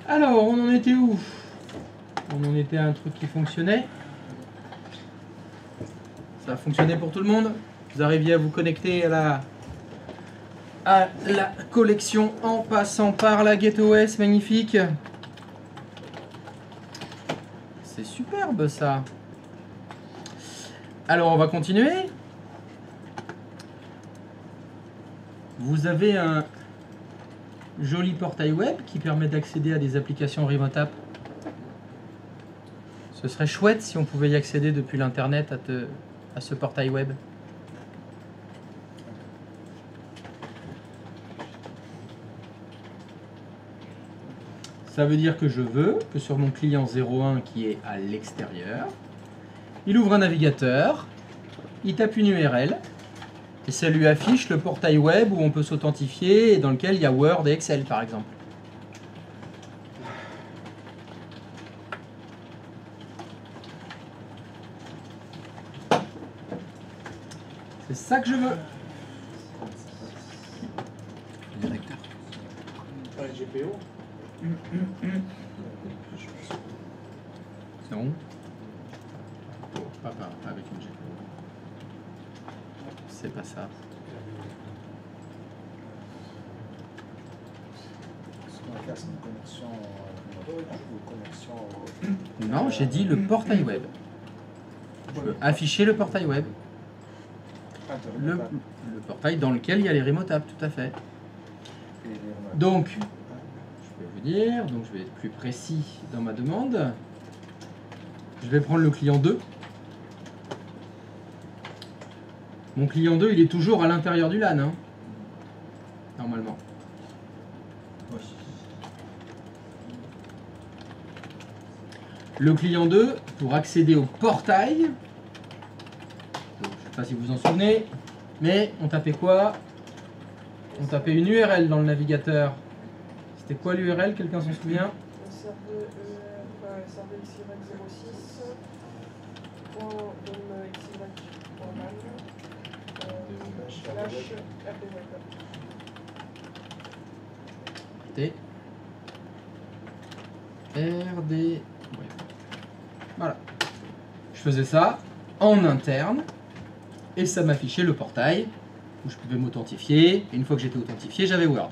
Alors, on en était où? On en était à un truc qui fonctionnait. Ça a fonctionné pour tout le monde? Vous arriviez à vous connecter à la collection en passant par la GetOS, magnifique. C'est superbe ça. Alors on va continuer. Vous avez un joli portail web qui permet d'accéder à des applications Remote App. Ce serait chouette si on pouvait y accéder depuis l'internet à ce portail web. Ça veut dire que je veux que sur mon client 01 qui est à l'extérieur, il ouvre un navigateur, il tape une URL et ça lui affiche le portail web où on peut s'authentifier et dans lequel il y a Word et Excel par exemple. C'est ça que je veux. Directeur. Pas les GPO. C'est bon? Pas avec une GPO. C'est pas ça. Ce qu'on va faire, c'est une connexion. Non, j'ai dit le portail web. Je veux afficher le portail web. Le portail dans lequel il y a les Remote Apps, tout à fait. Donc, je vais vous dire, donc je vais être plus précis dans ma demande. Je vais prendre le client 2. Mon client 2, il est toujours à l'intérieur du LAN, hein, normalement. Le client 2, pour accéder au portail, donc, je ne sais pas si vous vous en souvenez, mais on tapait quoi? On tapait une URL dans le navigateur. C'était quoi l'URL? Quelqu'un s'en souvient? Serveur XY06. T. RD. Voilà. Je faisais ça en interne et ça m'affichait le portail où je pouvais m'authentifier. Et une fois que j'étais authentifié, j'avais Word.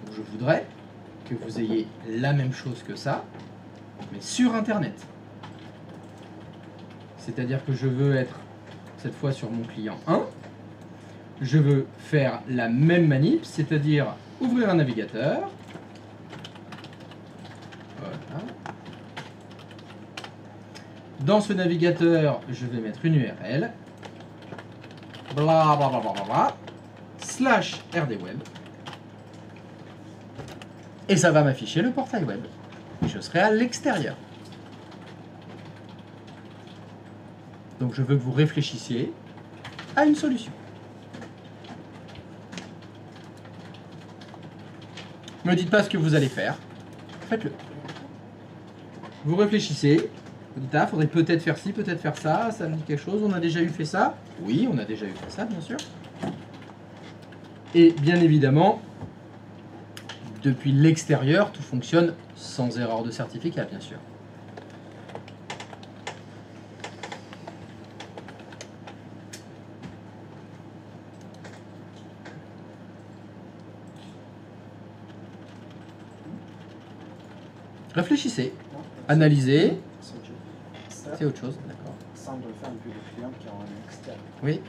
Donc je voudrais que vous ayez la même chose que ça, mais sur Internet. C'est-à-dire que je veux être cette fois sur mon client 1. Je veux faire la même manip, c'est-à-dire ouvrir un navigateur. Voilà. Dans ce navigateur, je vais mettre une URL. Blablabla. Slash rdweb. Et ça va m'afficher le portail web. Et je serai à l'extérieur. Donc je veux que vous réfléchissiez à une solution. Ne me dites pas ce que vous allez faire. Faites-le. Vous réfléchissez. Vous dites, ah, faudrait peut-être faire ci, peut-être faire ça. Ça me dit quelque chose. On a déjà eu fait ça. Oui, on a déjà eu fait ça, bien sûr. Et bien évidemment, depuis l'extérieur, tout fonctionne sans erreur de certificat, bien sûr. Réfléchissez, analysez. C'est autre chose, d'accord. Ça, on doit le faire depuis le client qui est en externe. Oui.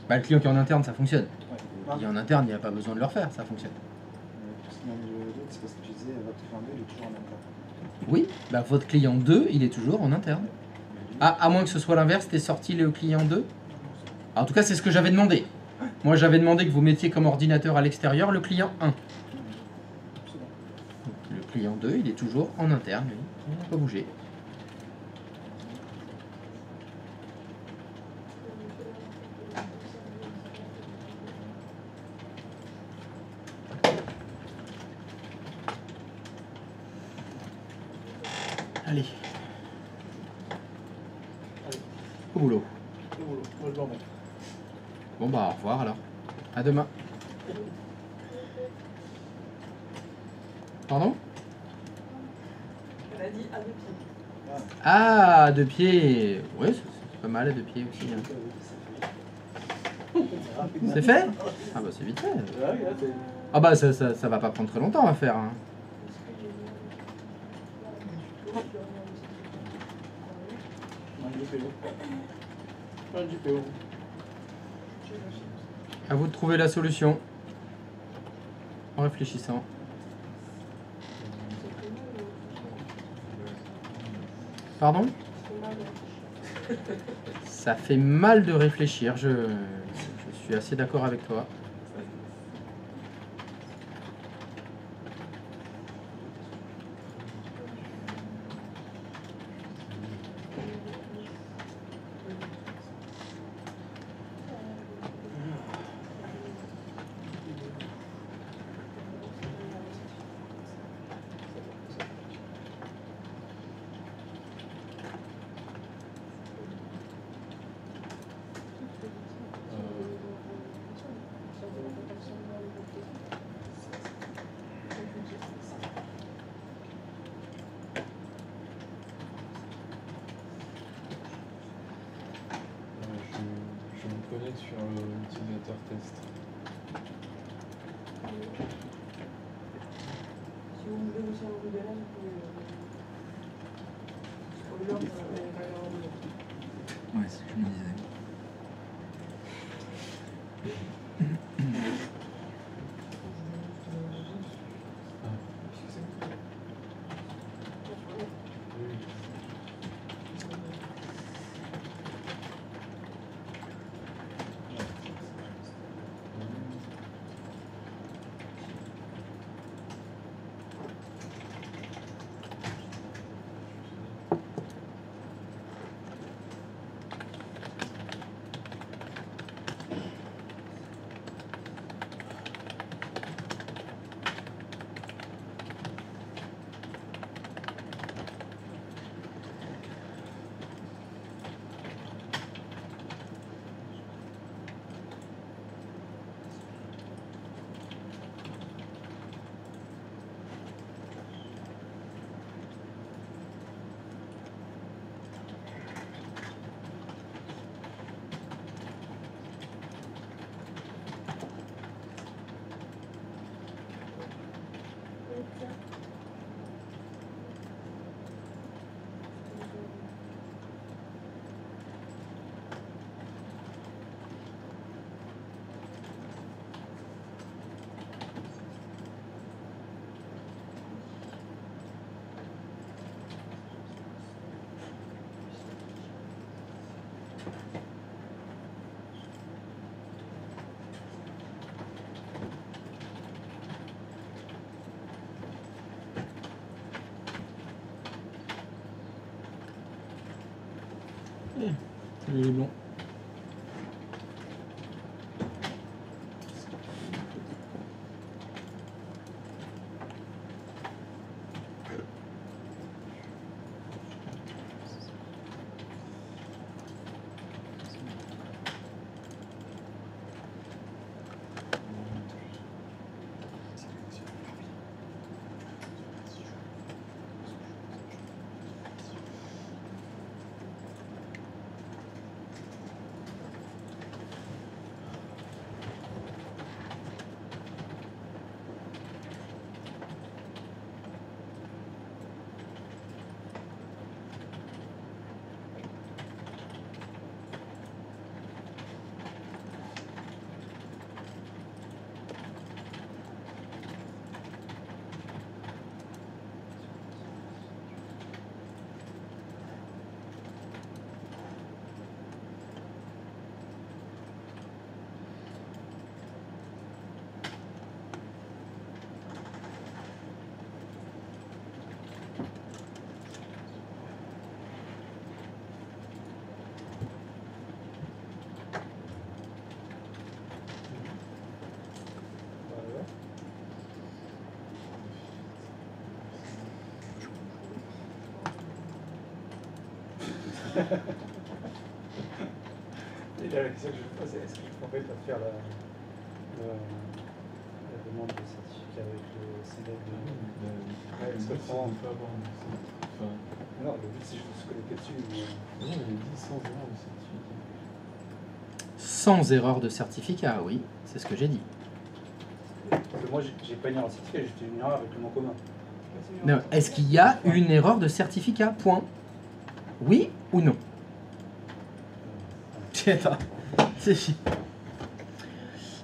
Bah, le client qui est en interne, ça fonctionne. Ouais. Il est en interne, il n'y a pas besoin de le refaire, ça fonctionne. C'est parce que tu disais, votre client 2, il est toujours en interne. Oui, bah, votre client 2, il est toujours en interne. Ah, à moins que ce soit l'inverse, t'es sorti le client 2. En tout cas, c'est ce que j'avais demandé. Moi, j'avais demandé que vous mettiez comme ordinateur à l'extérieur le client 1. Donc, le client 2, il est toujours en interne, lui. Il n'a pas bougé. Allez. Au boulot. Bon bah au revoir alors. À demain. Pardon ? dit à 2 pieds. Ah, 2 pieds. Ouais, c'est pas mal à 2 pieds aussi. Hein. C'est fait? Ah bah c'est vite fait. Ah bah ça va pas prendre très longtemps à faire. Hein. À vous de trouver la solution. En réfléchissant. Pardon? Ça fait mal de réfléchir, je suis assez d'accord avec toi. Je me connecte sur l'utilisateur test. Si vous voulez aussi un modèle, vous pouvez. Ouais, c'est ce que je me disais. Il est bon. Et la question que je me pose, c'est est-ce que je pourrais pas faire la demande de certificat avec le CDF de nous? Ouais, parce que ça, on peut avoir Enfin, Non, le but c'est juste de se connecter dessus. Mais... non, il est dit sans erreur de certificat. Sans erreur de certificat, oui, c'est ce que j'ai dit. Parce que moi, j'ai pas une erreur de certificat, j'ai juste une erreur avec le nom commun. Non, est-ce qu'il y a une erreur de certificat? Point. Oui ou non? Attends, c'est chi.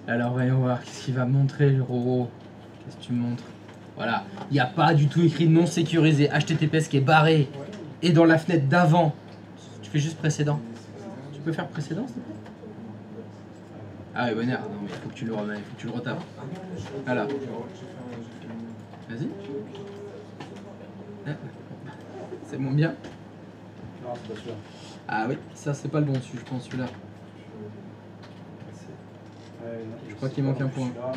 Alors voyons voir, qu'est-ce qu'il va montrer le Roro? Qu'est-ce que tu montres? Voilà, il n'y a pas du tout écrit non sécurisé, HTTPS qui est barré. Et dans la fenêtre d'avant, tu fais juste précédent. Tu peux faire précédent s'il te plaît? Ah oui, bon, non, mais il faut que tu le remets, il faut que tu le retapes. Voilà. Vas-y. C'est mon bien. Non, c'est pas sûr. Ah oui, ça c'est pas le bon dessus, je pense celui-là. Ouais, non, Je crois qu'il manque un point. Celui-là.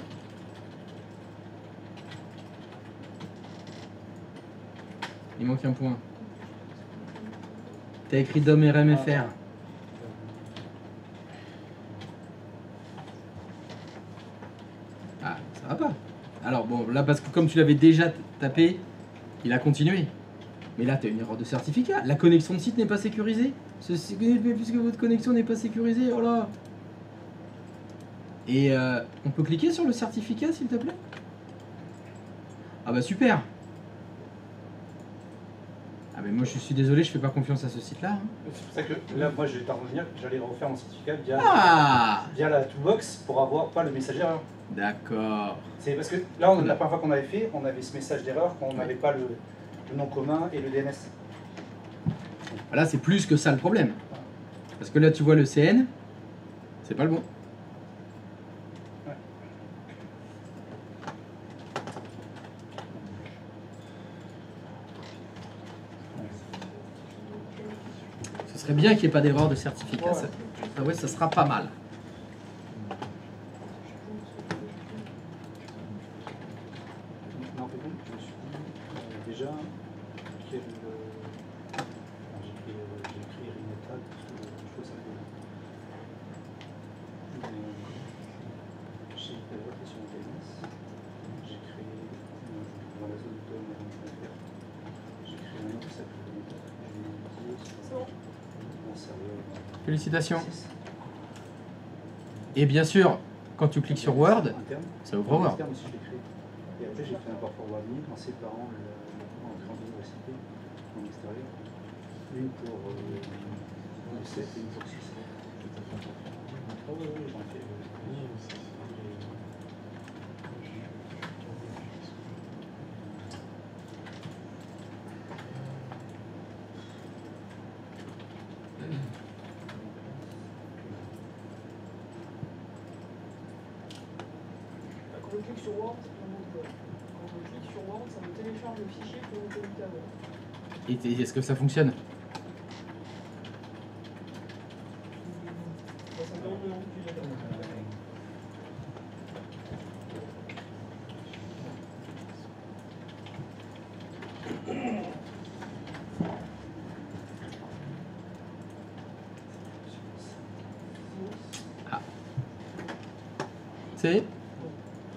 Il manque un point. T'as écrit DOM RMFR. Ah, ça va pas. Alors bon, là parce que comme tu l'avais déjà tapé, il a continué. Mais là, tu as une erreur de certificat. La connexion de site n'est pas sécurisée. Puisque votre connexion n'est pas sécurisée, oh là. Et on peut cliquer sur le certificat, s'il te plaît? Ah bah super. Ah mais moi je suis désolé, je fais pas confiance à ce site-là. Hein. C'est pour ça que là, moi, je vais revenir, j'allais refaire mon certificat via la toolbox pour avoir pas le message d'erreur. D'accord. C'est parce que là, la première fois qu'on avait fait, on avait ce message d'erreur quand on n'avait pas le nom commun et le DNS. Là, c'est plus que ça le problème. Parce que là, tu vois le CN, c'est pas le bon. Ouais. Ce serait bien qu'il n'y ait pas d'erreur de certificat. Ouais. Ça, ouais, ça sera pas mal. Non, en fait, je me suis dit déjà quel. J'ai écrit Rineta, parce que je trouve ça cool. J'ai voté sur le DNS. J'ai créé dans la zone de .fr. J'ai créé un nom qui s'appelle Rineta. Je l'ai utilisé sur mon serveur. Félicitations. Et bien sûr, quand tu cliques sur Word, Interne. ça ouvre Word. Interne aussi, je l'ai créé. Et après, j'ai fait un port forwarding en séparant en créant deux récipients en extérieur. Une pour le 7 et une pour le 6. Ah oui, oui, j'en ai fait. Quand je clique sur Word, ça me montre quoi? Quand je clique sur Word, ça me télécharge le fichier pour le connecter à Word. Et est-ce que ça fonctionne? Ça me demande le nom du utilisateur. C'est?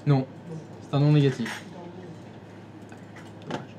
Non. C'est un nom négatif. Dommage.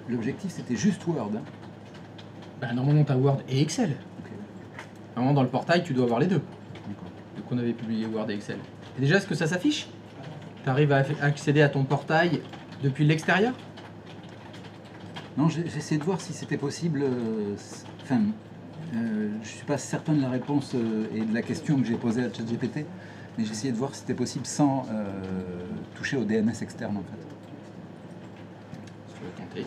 L'objectif, c'était juste Word. Hein. Bah, normalement, tu as Word et Excel. Ok, Normalement, dans le portail, tu dois avoir les deux. d'accord. Donc, on avait publié Word et Excel. Et déjà, est-ce que ça s'affiche? Tu arrives à accéder à ton portail depuis l'extérieur? Non, j'essayais de voir si c'était possible. Enfin, je ne suis pas certain de la réponse et de la question que j'ai posée à ChatGPT, mais j'essayais de voir si c'était possible sans toucher au DNS externe en fait. Si tu veux tenter.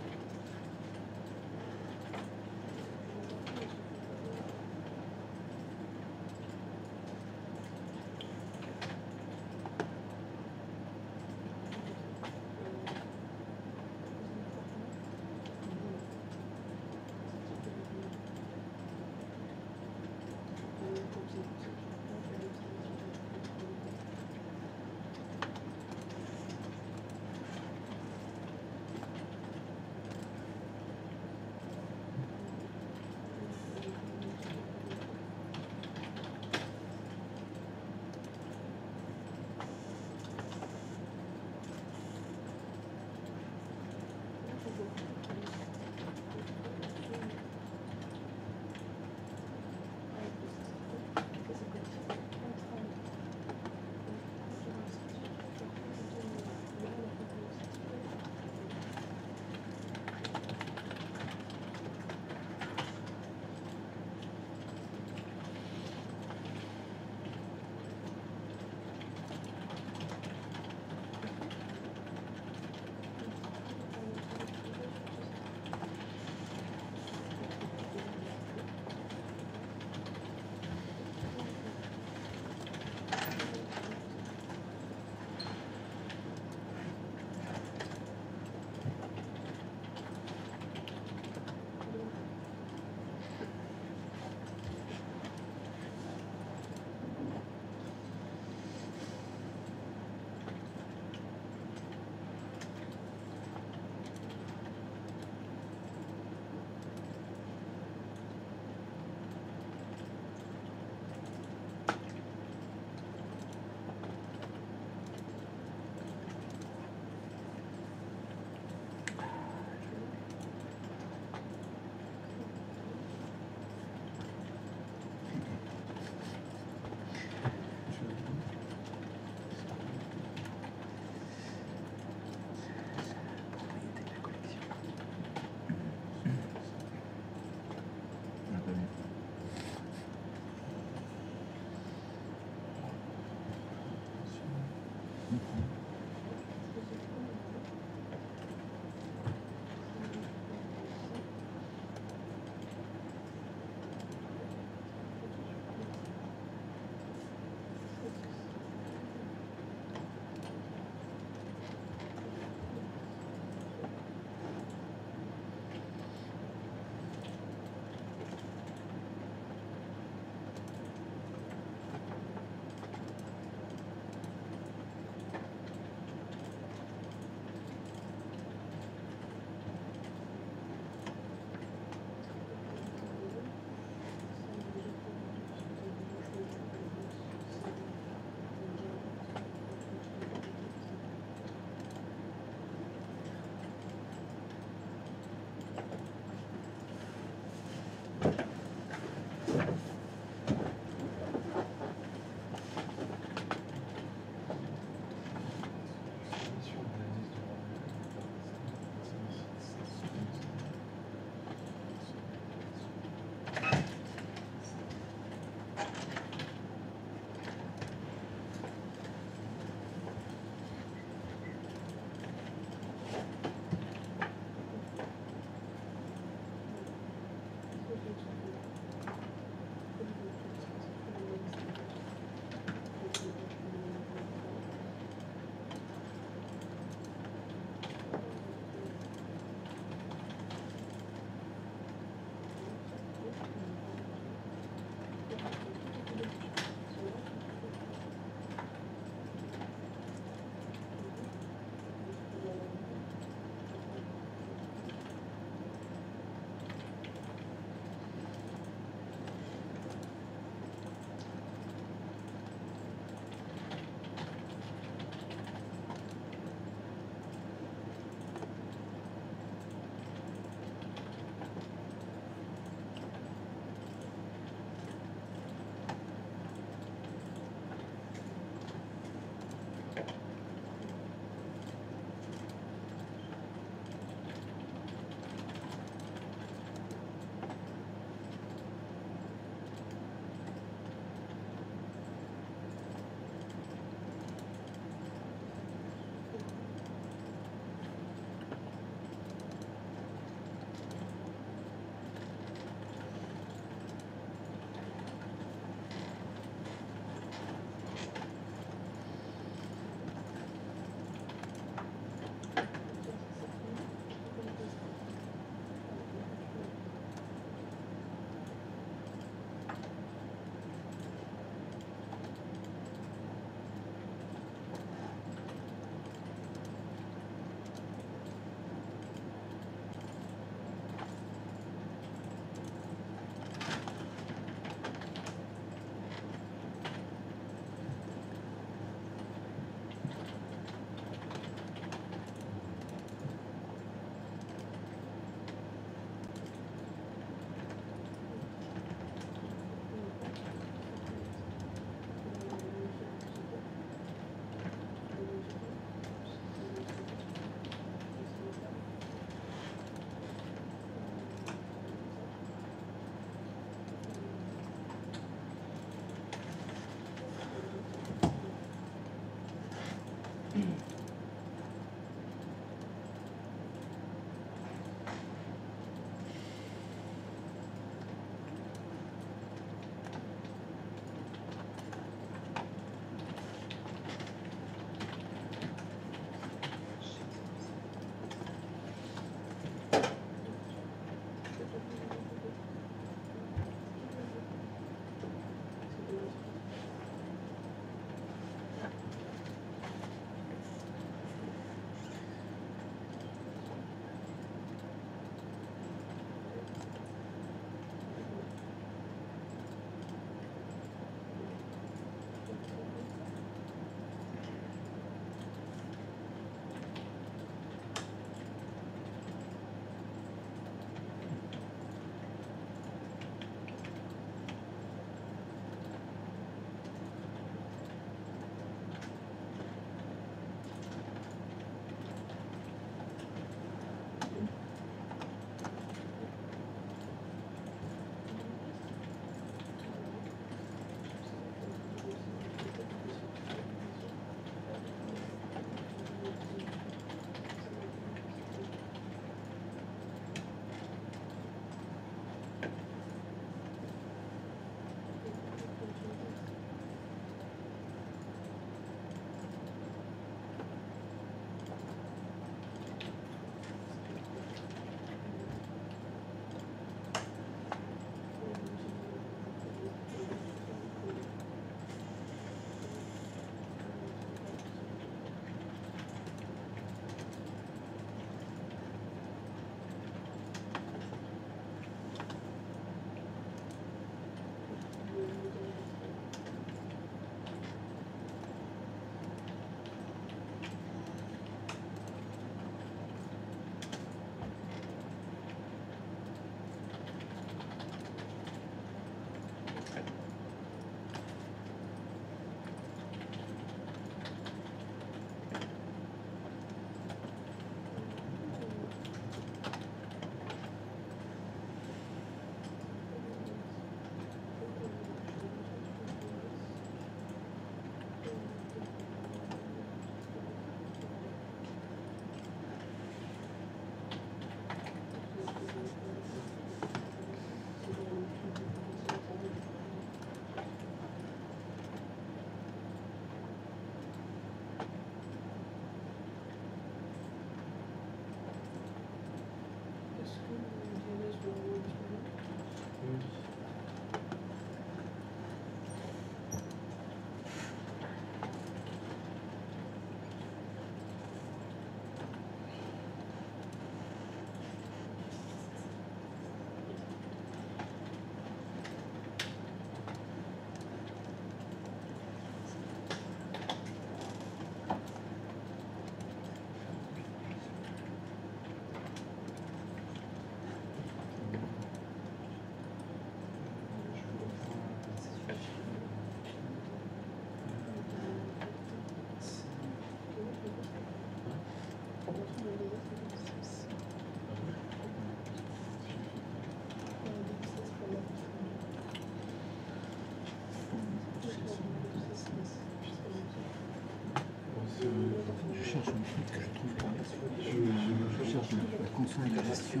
cherche un truc que je trouve pas. Je cherche la console de gestion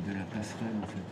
de la passerelle en fait.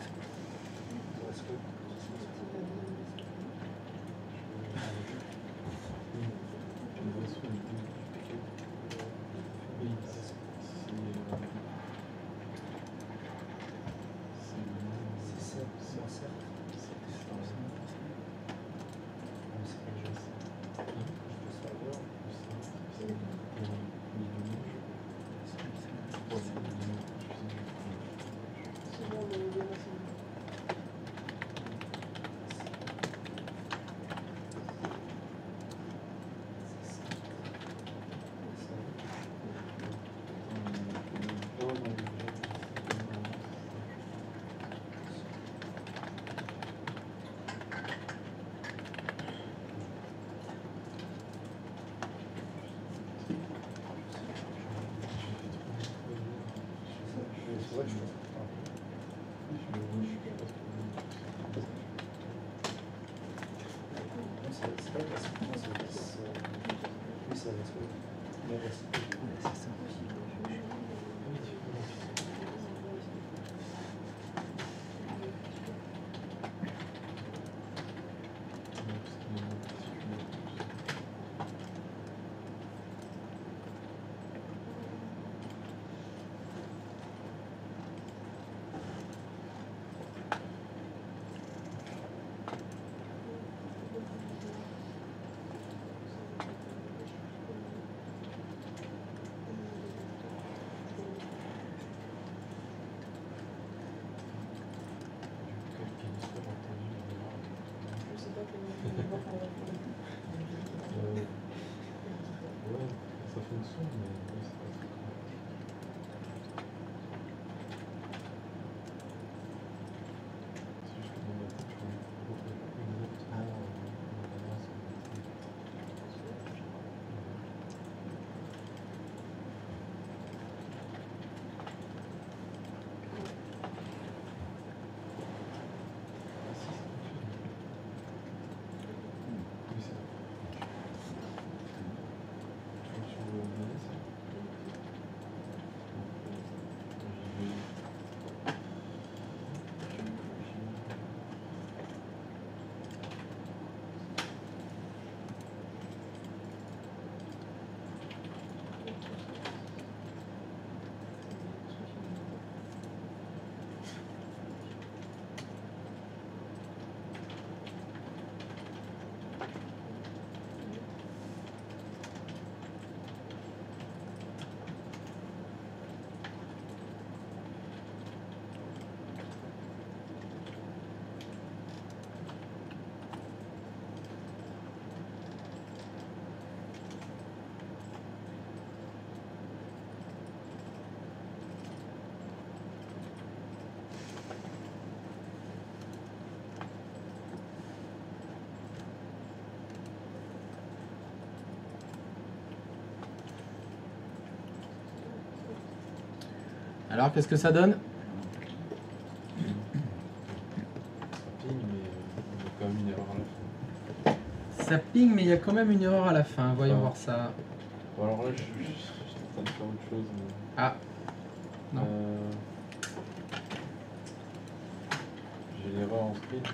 Ça fonctionne, mais c'est pas très correct. C'est juste que dans ma tête, je vois exactement Alors, qu'est-ce que ça donne? Ça ping, mais il y a quand même une erreur à la fin. Ça ping, mais il y a quand même une erreur à la fin. Voyons Ah. voir ça. Bon, alors là, je suis en train de faire autre chose. Mais... Ah, non. J'ai l'erreur en sprint.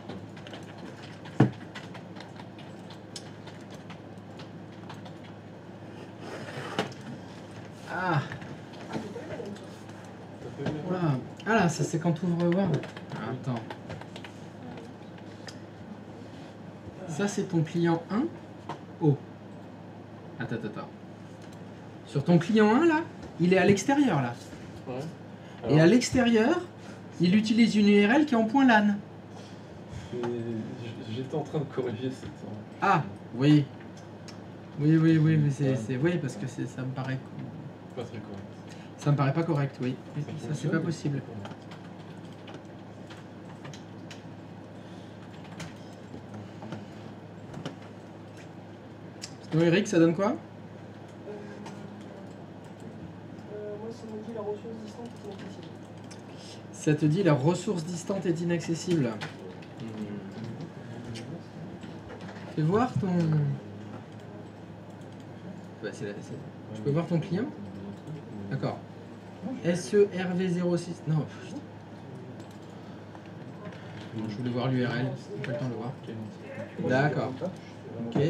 Ah, T'as fait une voilà. erreur? Ah là, ça c'est quand tu ouvres Word. Attends. Ça c'est ton client 1. Oh. Attends. Sur ton client 1 là, il est à l'extérieur là. Ouais. Et à l'extérieur, il utilise une URL qui est en point LAN. J'étais en train de corriger cette... Ah, oui. Oui, mais Ouais. c'est oui parce que ça me paraît Pas très correct. ça me paraît pas correct, oui. Ça c'est fonctionne, pas mais- possible. Sinon Eric, ça donne quoi? Moi, ça me dit la ressource distante est inaccessible. Ça te dit la ressource distante est inaccessible. Fais voir ton... Bah, je peux voir ton client? D'accord. SERV06. Non, putain. Bon, je voulais voir l'URL, j'ai pas le temps de le voir. D'accord. Ok.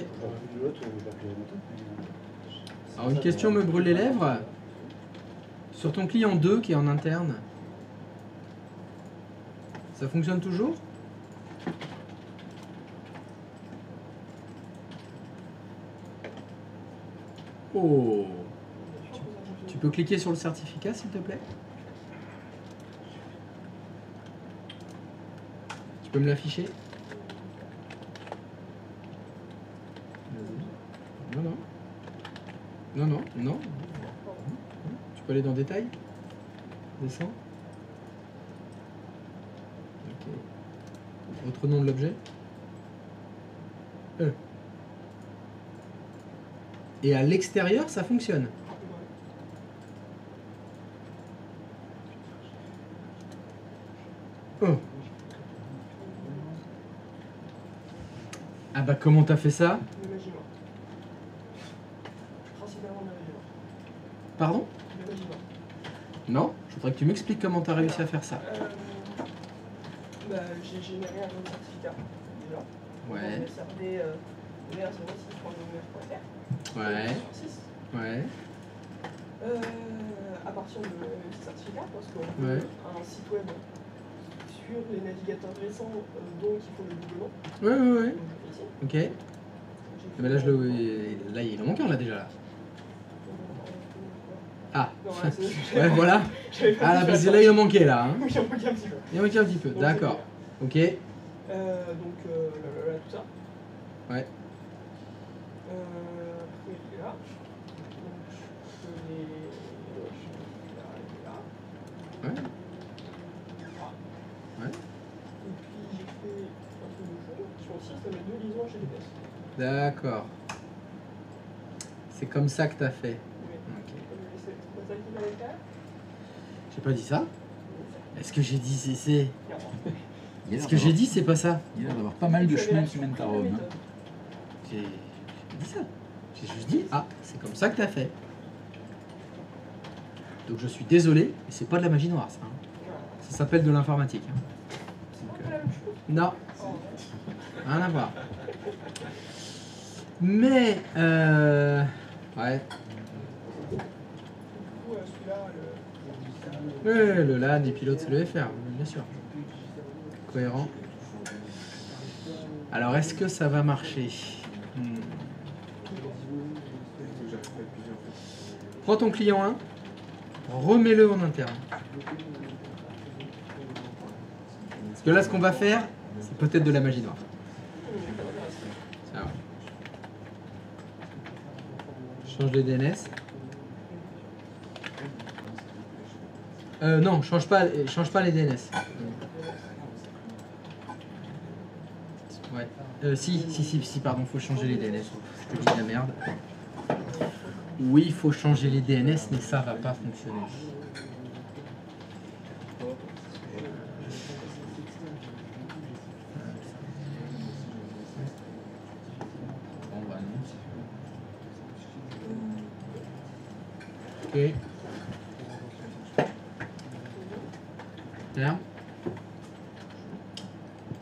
Alors une question me brûle les lèvres. Sur ton client 2 qui est en interne, ça fonctionne toujours? Oh. Tu peux cliquer sur le certificat s'il te plaît? Tu peux me l'afficher? Non, non. Non, non, non. Tu peux aller dans détail? Descends. Ok. Autre nom de l'objet? Et à l'extérieur, ça fonctionne. Oh. Ah bah comment t'as fait ça? Le Maginoir. Principalement le Maginoir. Pardon? Le Maginoir. Non, je voudrais que tu m'expliques comment t'as réussi à faire ça. Bah, j'ai généré un nouveau certificat, déjà. Ouais. Dans SRD ver06.gouv.fr. Ouais. Sur 6. Ouais. À partir de ce certificat, parce qu'on Ouais. a un site web sur les navigateurs récents, donc il faut le doublement. Ouais, ouais, ouais. Donc je fais ici. Ok. J'ai Mais là, là, il en manque un là déjà là. Ah. Non, là, c'est- Ouais, voilà. j'avais pas Ah là, fait parce que attention. là, il en manquait là. Hein. Oui, il en manquait un petit peu. Il en manquait un petit peu. Donc, D'accord. Ok. là, tout ça. Ouais. Après, il est là. Donc, je peux les. Là. Ouais. Voilà. Ouais. Et puis, j'ai fait un truc de fond. Sur le site, ça met 2 liaisons HTTPS. D'accord. C'est comme ça que t'as fait. Oui. Ok. C'est pas ça qu'il fallait faire. J'ai pas dit ça? Est-ce que j'ai dit c'est? Il y a Ce l'air que j'ai d'avoir- dit, c'est pas ça. il y a l'air d'avoir pas mal de chemins qui mènent à Rome. Hein. J'ai dit ça. J'ai juste dit, ah, c'est comme ça que t'as fait. Donc je suis désolé, mais c'est pas de la magie noire ça. Hein. Ça s'appelle de l'informatique. Hein. Donc, C'est pas la même chose. non, Oh. rien à voir. Mais, ouais, Du coup, celui-là, ouais, le LAN et pilote, c'est le FR, bien sûr. Cohérent. Alors, est-ce que ça va marcher? Prends ton client 1, remets-le en interne. Parce que là, ce qu'on va faire, c'est peut-être de la magie noire. Ça va. Change les DNS. Non, change pas les DNS. Ouais. Si, pardon, faut changer les DNS. Je te dis de la merde. Oui, il faut changer les DNS, mais ça va pas fonctionner. Bon, bah non. Ok. Là.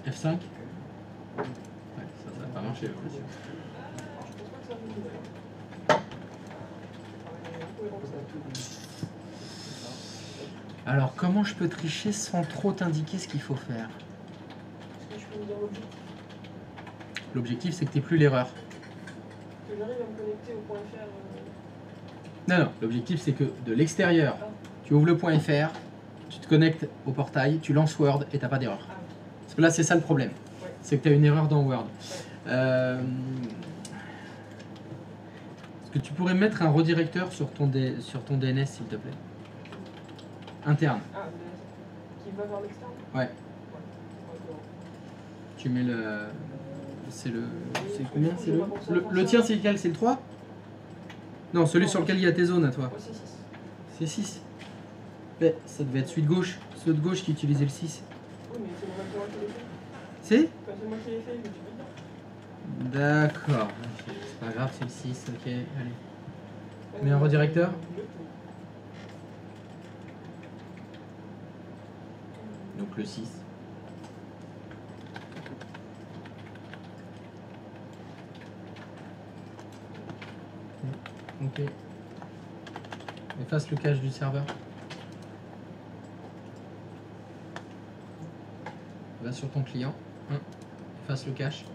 F5. Ouais, ça va pas marcher. Bien sûr. je pense pas que ça va Alors, comment je peux tricher sans trop t'indiquer ce qu'il faut faire? Est-ce que je peux me dire l'objectif? L'objectif, c'est que tu n'aies plus l'erreur. Que j'arrive à me connecter au point .fr. Non, l'objectif, c'est que de l'extérieur, tu ouvres le point .fr, tu te connectes au portail, tu lances Word et tu n'as pas d'erreur. Ah, Parce que là, c'est ça le problème. Ouais. C'est que tu as une erreur dans Word. Est-ce que tu pourrais mettre un redirecteur sur ton DNS, s'il te plaît? Interne. Ah, qui va vers l'externe? Ouais. Tu mets le... C'est combien? C'est le tien, c'est lequel? C'est le 3? Non, celui sur lequel il y a tes zones à toi. Ouais, c'est 6. C'est 6. Mais ça devait être celui de gauche. Celui de gauche qui utilisait le 6. Oui, mais c'est moi qui l'ai fait. C'est? Enfin, c'est moi qui l'ai fait, mais tu peux dire. D'accord. Ok, c'est pas grave, c'est le 6. Ok, allez. Mets un redirecteur. Donc le 6. Ok. Efface le cache du serveur. Va sur ton client. Efface le cache.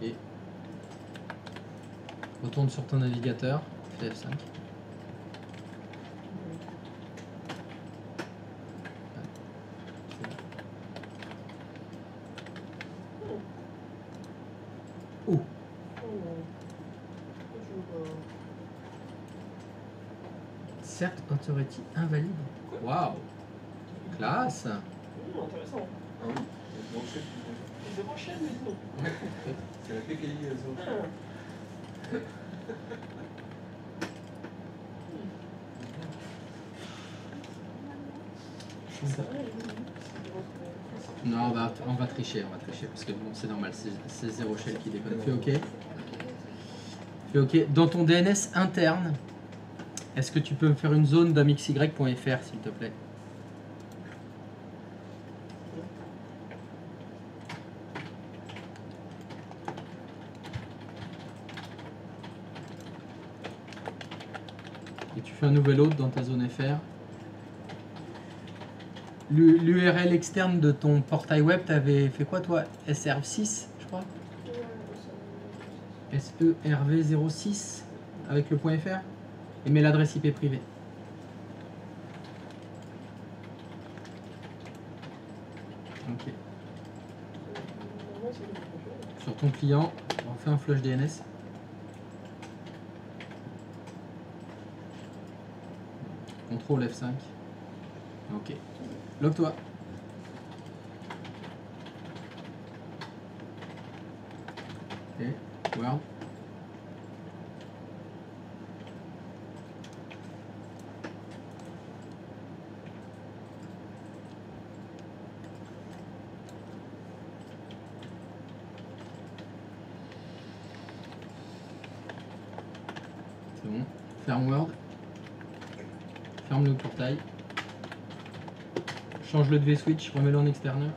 Ok. Retourne sur ton navigateur. Fais F5. Oh. Certes, authority invalide. Waouh. Classe. Intéressant. Ah oui, c'est bon, chef. Zéro chaîne, mais non. Ouais, c'est la PKI zéro chef. Non, on va tricher, parce que bon, c'est normal, c'est zéro shell qui déconne. Fais OK. Fais OK. Dans ton DNS interne, est-ce que tu peux me faire une zone d'amxy.fr, s'il te plaît? Et tu fais un nouvel hôte dans ta zone FR. L'URL externe de ton portail web, t'avais fait quoi toi? SRV6, je crois? SERV06 avec le .fr? Et mets l'adresse IP privée. Ok. Sur ton client, on fait un flush DNS. Contrôle F5. Ok. Log-toi. Ok. Word. C'est bon. Ferme Word. Ferme le portail. Change le DV-switch, remets-le en externe.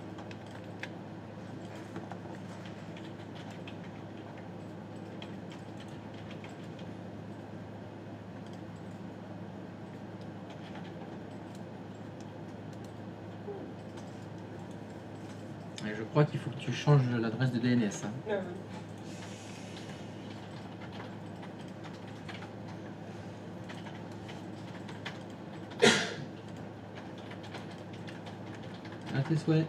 Et je crois qu'il faut que tu changes l'adresse de DNS. Hein. À tes souhaits.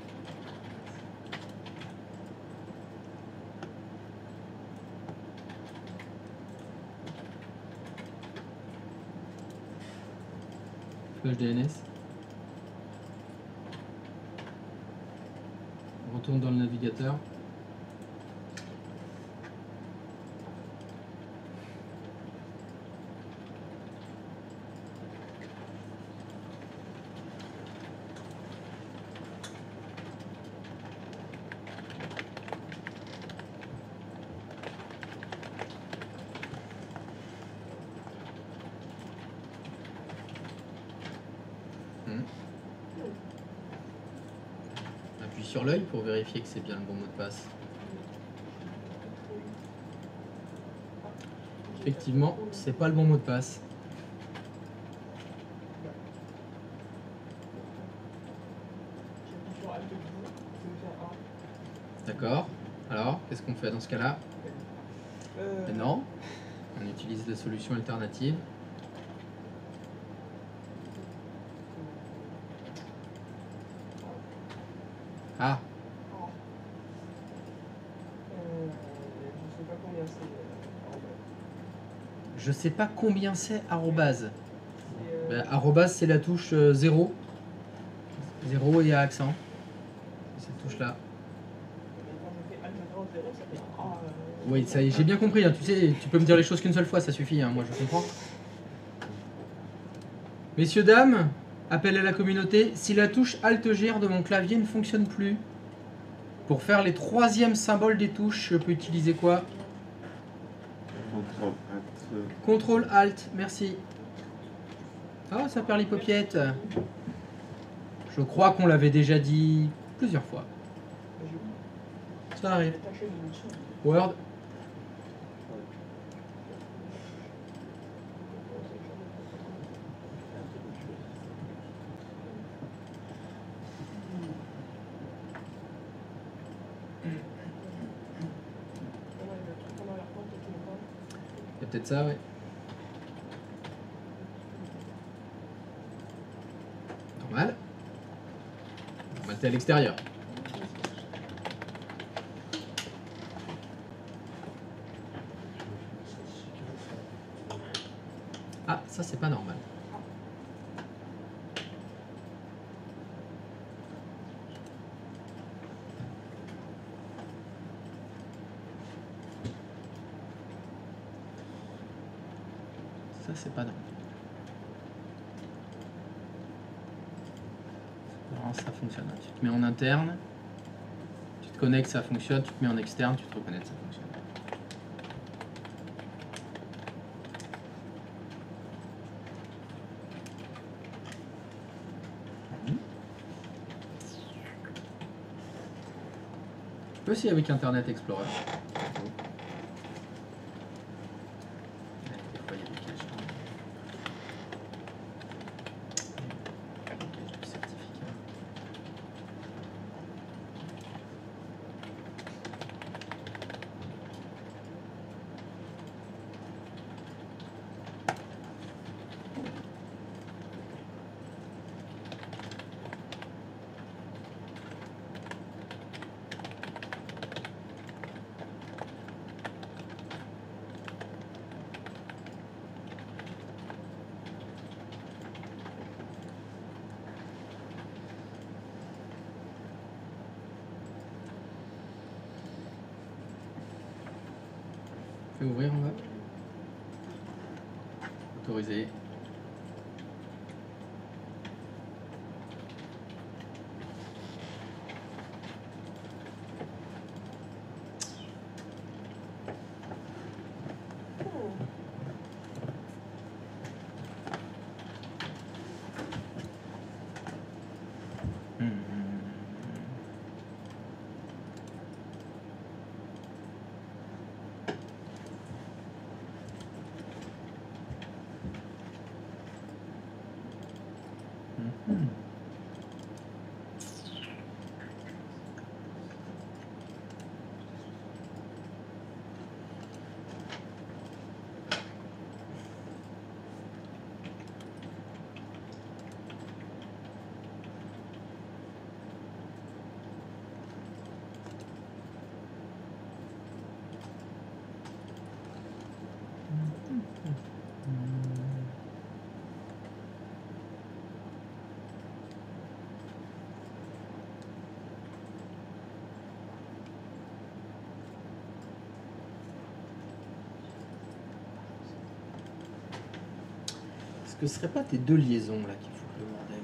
Flush DNS. Retourne dans le navigateur. Appuie sur l'œil pour vérifier que c'est bien le bon mot de passe. Effectivement, c'est pas le bon mot de passe. D'accord. Alors, qu'est-ce qu'on fait dans ce cas-là? Non. On utilise la solution alternative. Ah. Je sais pas combien c'est arrobase. Ben, arrobase, c'est la touche 0. 0 et à accent. Cette touche-là. Oui, ça y est, j'ai bien compris. Hein. Tu sais, tu peux me dire les choses qu'une seule fois, ça suffit. Hein. Moi, je comprends. Messieurs, dames, Appel à la communauté. Si la touche Alt-Gr de mon clavier ne fonctionne plus, pour faire les troisièmes symboles des touches, je peux utiliser quoi? Contrôle Alt, merci. Ah, ça perd les paupiètes. Je crois qu'on l'avait déjà dit plusieurs fois. Ça arrive. Word. Il y a peut-être ça, ouais. Normal. Normal, t'es à l'extérieur. Ah, ça c'est pas normal. Ça c'est pas normal. Non, ça fonctionne. Tu te mets en interne, tu te connectes, ça fonctionne, tu te mets en externe, tu te reconnectes, ça fonctionne. Tu peux aussi avec Internet Explorer. Des fois, il y a des caches. Des caches de certificat. Fais ouvrir en bas. Autorisé. Est-ce que ce serait pas tes deux liaisons là qui foutent le bordel?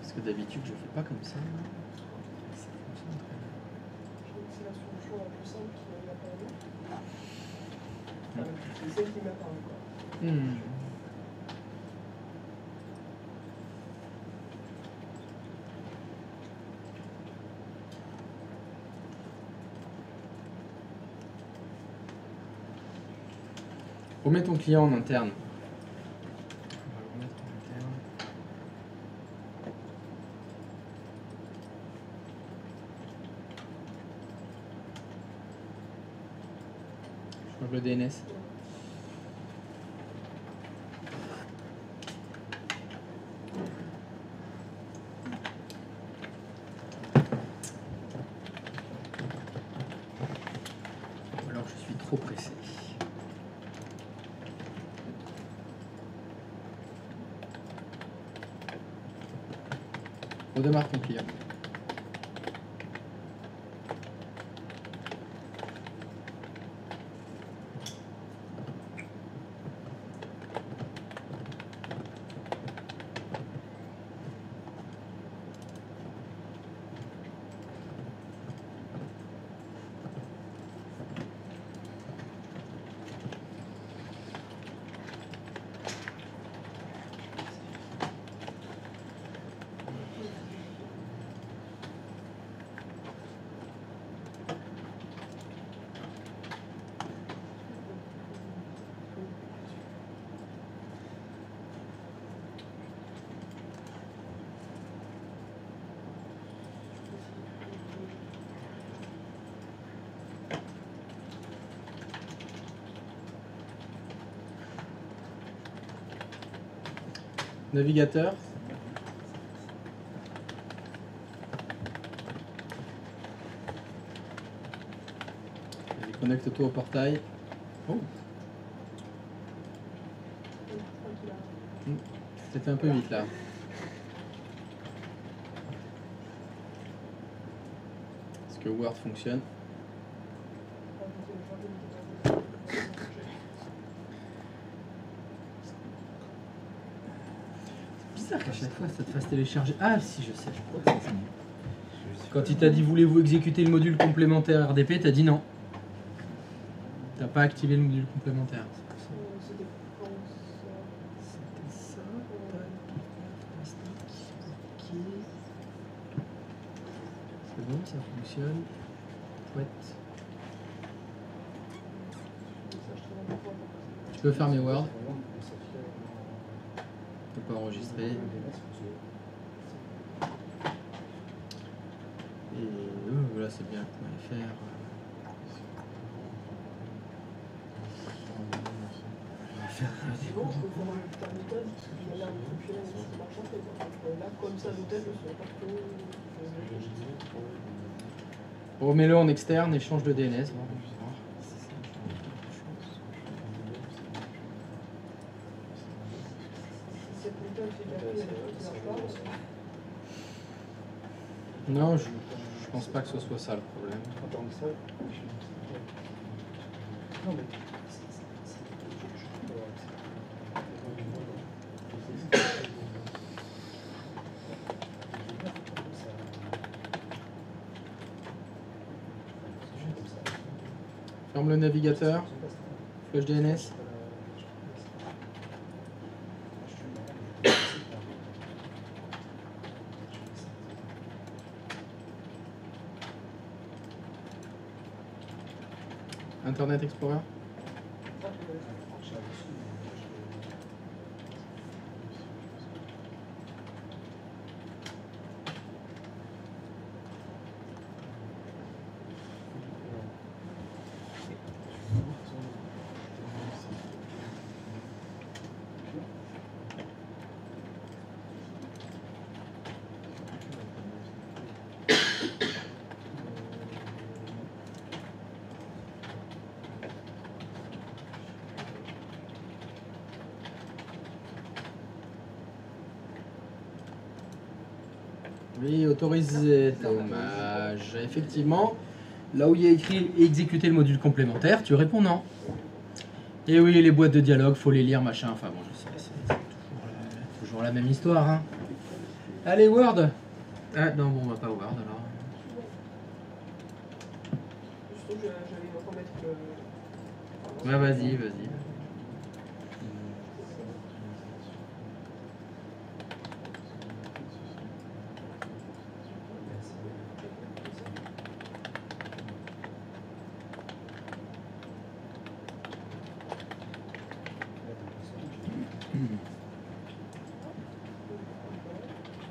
Parce que d'habitude je fais pas comme ça. Ça fonctionne très bien. C'est la solution la plus simple qui m'a apparu. C'est celle qui m'a apparu, quoi. Remets ton client en interne. On va le remettre en interne. Je change le DNS. Ou alors je suis trop pressé. Redémarre ton client. Navigateur. Allez, connecte-toi au portail. Oh, c'était un peu vite là. Est-ce que Word fonctionne? C'est bizarre qu'à chaque fois ça te fasse télécharger. Ah si, je sais. Quand il t'a dit voulez-vous exécuter le module complémentaire RDP, t'as dit non. T'as pas activé le module complémentaire. C'était quand ça. C'était ça. Ok. C'est bon, ça fonctionne. Chouette. Tu peux fermer Word. Tu peux pas enregistrer. Et voilà, c'est bien. .fr. C'est bon, je peux faire un putain de méthode qui a l'air de fonctionner, mais ça marche en fait. Là, comme ça, l'hôtel, je sais pas trop. Remets-le en externe et change de DNS. Cette méthode fait bien qu'il y a des choses qui marchent pas. Non, je pense pas que ce soit ça le problème. En tant que ça, non mais Ferme le navigateur. Flush DNS. Internet Explorer. Oui, autorisé, dommage. Effectivement, là où il y a écrit exécuter le module complémentaire, tu réponds non. Et oui, les boîtes de dialogue, faut les lire, machin. Enfin bon, je sais, c'est toujours la même histoire. Hein. Allez, Word. Ah non, bon, on va pas Word alors. Juste, j'allais remettre le. Ouais, vas-y, vas-y.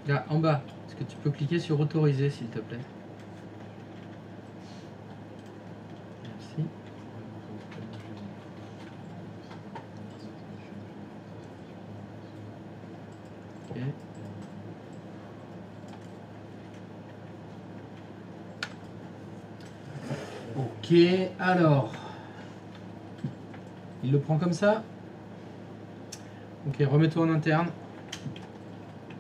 Là, en bas, est-ce que tu peux cliquer sur autoriser, s'il te plaît? Merci. Ok. Ok, alors. Il le prend comme ça. Ok, remets-toi en interne.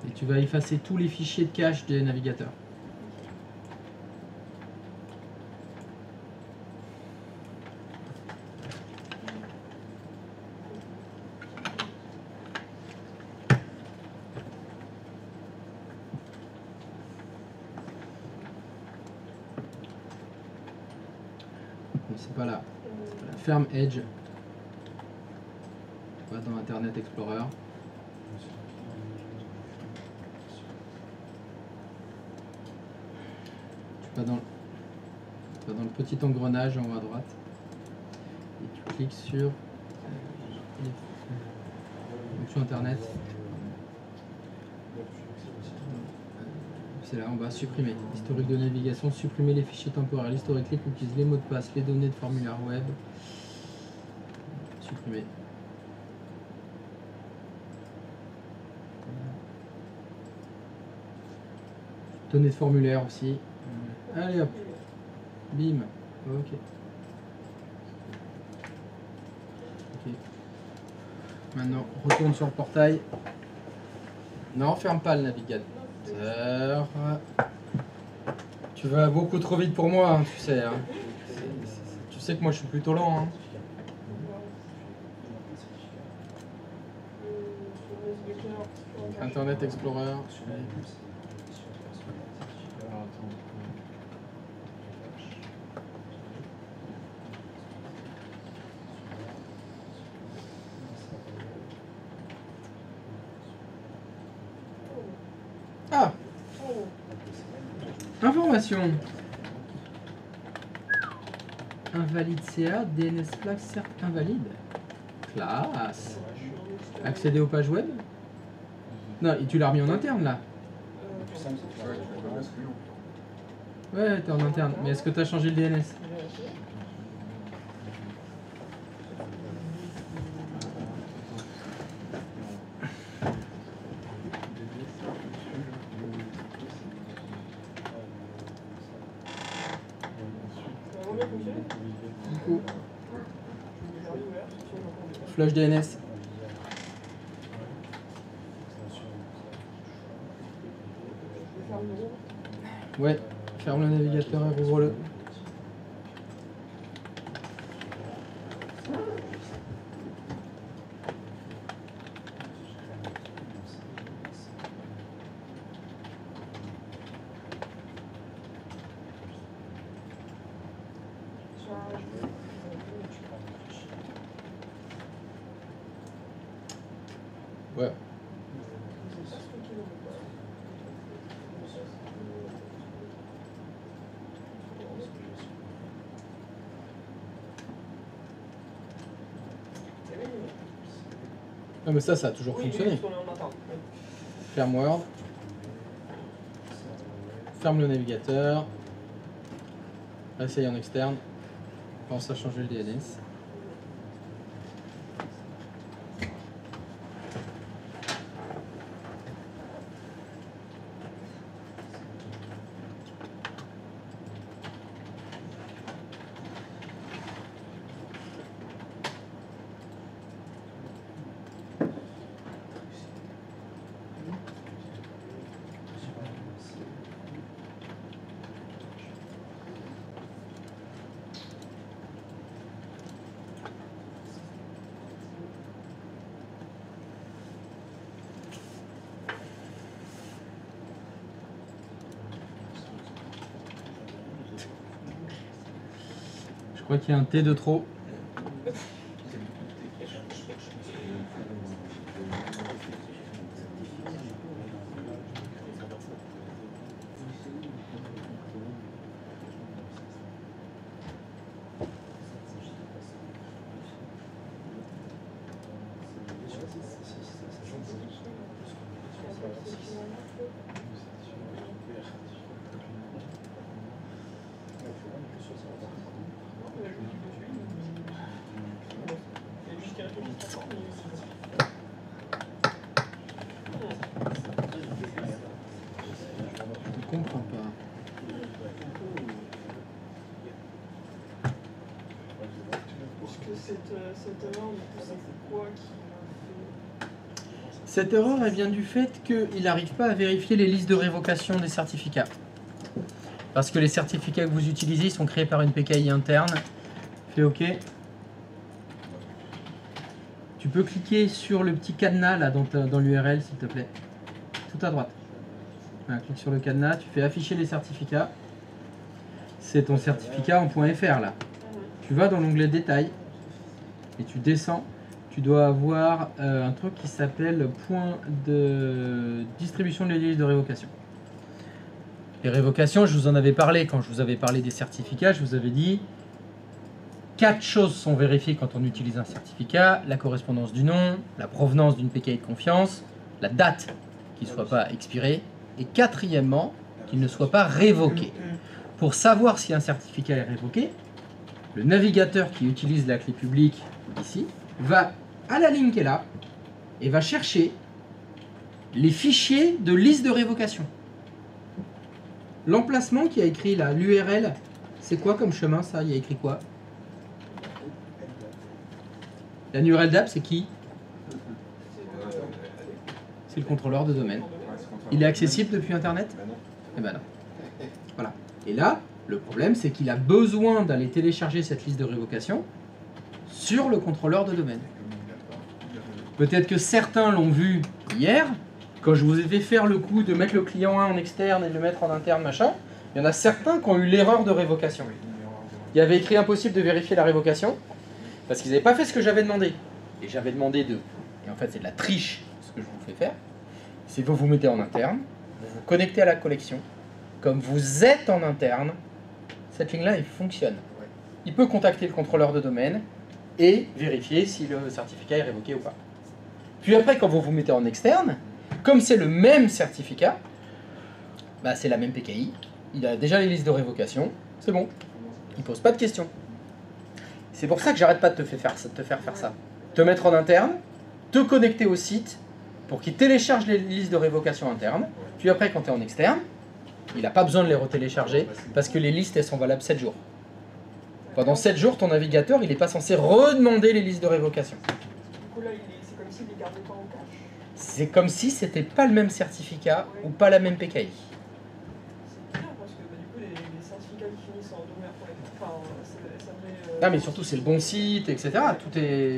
Et tu vas effacer tous les fichiers de cache des navigateurs. Mais c'est pas là. Ferme Edge. Va dans Internet Explorer. Tu vas dans le petit engrenage en haut à droite. Et tu cliques sur fonction Internet. C'est là, on va supprimer. Historique de navigation, supprimer les fichiers temporaires, l'historique, les cookies, les mots de passe, les données de formulaire web. Supprimer. Données de formulaire aussi. Allez hop. Bim. Ok. Ok. Maintenant, retourne sur le portail. Non, ferme pas le navigateur. Tu vas beaucoup trop vite pour moi, hein, tu sais. Hein. Tu sais que moi je suis plutôt lent. Hein. Internet Explorer. Ah! Information. Invalide CA, DNS flag certes invalide. Classe. Accéder aux pages web? Non, et tu l'as remis en interne là. Ouais, t'es en interne. Mais est-ce que t'as changé le DNS? Du coup, flush DNS. Ouais, ferme le navigateur et rouvre-le. Ouais. Ah mais ça a toujours fonctionné. Ferme Word. Ferme le navigateur. Essaye en externe. Pense à changer le DNS. Je crois qu'il y a un T de trop. Je comprends pas. Parce que cette erreur, du coup, c'est quoi qui Cette erreur, elle vient du fait qu'il n'arrive pas à vérifier les listes de révocation des certificats. Parce que les certificats que vous utilisez sont créés par une PKI interne. Fais OK. Tu peux cliquer sur le petit cadenas là dans l'URL, s'il te plaît. Tout à droite. Voilà, clique sur le cadenas, tu fais afficher les certificats. C'est ton certificat en .fr là. Tu vas dans l'onglet détail et tu descends. Tu dois avoir un truc qui s'appelle point de distribution des listes de révocation. Les révocations, je vous en avais parlé quand je vous avais parlé des certificats. Je vous avais dit 4 choses sont vérifiées quand on utilise un certificat: la correspondance du nom, la provenance d'une PKI de confiance, la date qu'il ne soit pas expiré, et quatrièmement, qu'il ne soit pas révoqué. Pour savoir si un certificat est révoqué, le navigateur qui utilise la clé publique ici va à la ligne qui est là et va chercher les fichiers de liste de révocation. L'emplacement qui a écrit là, l'URL, c'est quoi comme chemin ça? Il y a écrit quoi? La URL d'app, c'est qui? C'est le contrôleur de domaine. Il est accessible depuis Internet? Eh ben non. Voilà. Et là, le problème, c'est qu'il a besoin d'aller télécharger cette liste de révocation sur le contrôleur de domaine. Peut-être que certains l'ont vu hier, quand je vous ai fait faire le coup de mettre le client 1 en externe et de le mettre en interne, machin. Il y en a certains qui ont eu l'erreur de révocation. Il y avait écrit impossible de vérifier la révocation, parce qu'ils n'avaient pas fait ce que j'avais demandé. Et j'avais demandé de... Et en fait, c'est de la triche, ce que je vous fais faire. C'est que vous vous mettez en interne, vous vous connectez à la collection. Comme vous êtes en interne, cette ligne-là, elle fonctionne. Il peut contacter le contrôleur de domaine et vérifier si le certificat est révoqué ou pas. Puis après, quand vous vous mettez en externe, comme c'est le même certificat, bah c'est la même PKI, il a déjà les listes de révocation, c'est bon, il ne pose pas de questions. C'est pour ça que j'arrête pas de te faire faire ça. Te mettre en interne, te connecter au site pour qu'il télécharge les listes de révocation interne, puis après quand tu es en externe, il n'a pas besoin de les retélécharger parce que les listes elles sont valables 7 jours. Pendant 7 jours, ton navigateur il n'est pas censé redemander les listes de révocation. Du coup, là, c'est comme s'il les gardait pas en cache. C'est comme si c'était pas le même certificat ou pas la même PKI. C'est bien parce que du coup, les certificats qui finissent en domaine pour les. Enfin, ça devrait. Ah mais surtout c'est le bon site, etc.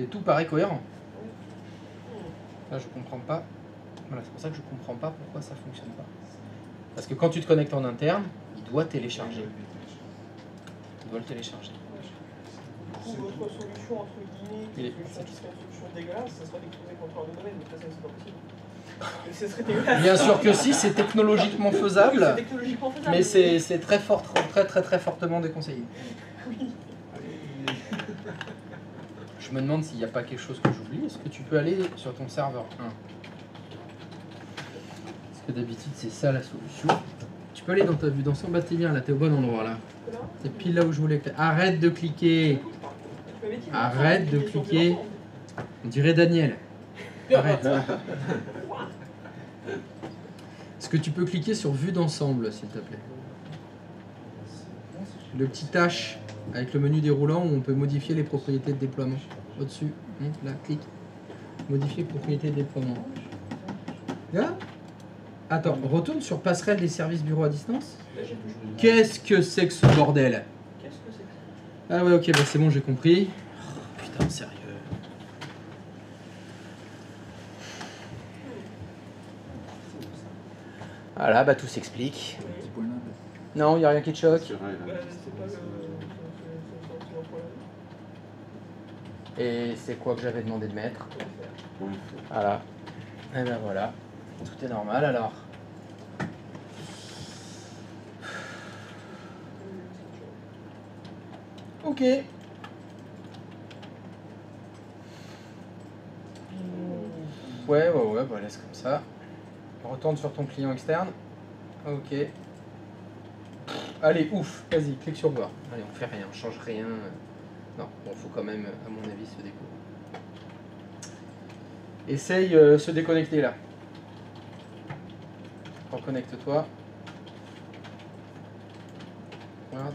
Tout paraît cohérent. Là je comprends pas. Voilà, c'est pour ça que je comprends pas pourquoi ça fonctionne pas. Parce que quand tu te connectes en interne, il doit télécharger. Il doit le télécharger. Du coup, votre solution, entre guillemets, Il est- qui serait une solution dégueulasse, ça serait d'exposer le contrôleur de domaine, mais ça, c'est pas possible. Et ce serait dégueulasse. Bien sûr que si, c'est technologiquement Oui, faisable, c'est technologiquement faisable. mais c'est très fort, très fortement déconseillé. Oui. Je me demande s'il n'y a pas quelque chose que j'oublie. Est-ce que tu peux aller sur ton serveur 1? Parce que d'habitude c'est ça la solution. Tu peux aller dans ta vue d'ensemble, bah t'es bien là, t'es au bon endroit là. C'est pile là où je voulais que arrête de cliquer. Arrête de cliquer. On dirait Daniel. Arrête. Est-ce que tu peux cliquer sur vue d'ensemble s'il te plaît? Le petit H avec le menu déroulant où on peut modifier les propriétés de déploiement. Au-dessus, là, clique. Modifier propriétés de déploiement. Là? Attends, retourne sur passerelle des services bureau à distance. Qu'est-ce que c'est que ce bordel? Qu'est-ce que c'est? Ah ouais, ok, bah c'est bon, j'ai compris. Oh, putain, sérieux. Voilà, bah tout s'explique. Petit point là. Non, il n'y a rien qui te choque. C'est pas le problème. Et c'est quoi que j'avais demandé de mettre? Voilà. Et ben voilà. Tout est normal alors. Ok. Ouais, bah laisse comme ça. Retourne sur ton client externe. Ok. Allez, ouf, vas-y, clique sur bord. Allez, on fait rien, on change rien. Non, bon, faut quand même, à mon avis, se déconnecter. Essaye se déconnecter là. Reconnecte-toi. Voilà.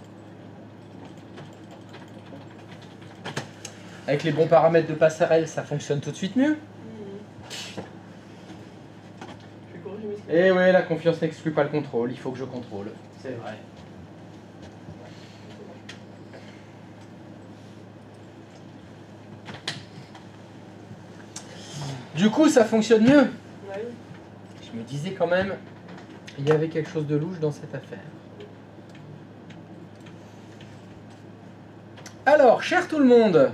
Avec les bons paramètres de passerelle, ça fonctionne tout de suite mieux. je m'excuse. Eh ouais, la confiance n'exclut pas le contrôle, il faut que je contrôle. C'est vrai. Du coup, ça fonctionne mieux. Ouais. Je me disais quand même, il y avait quelque chose de louche dans cette affaire. Alors, cher tout le monde,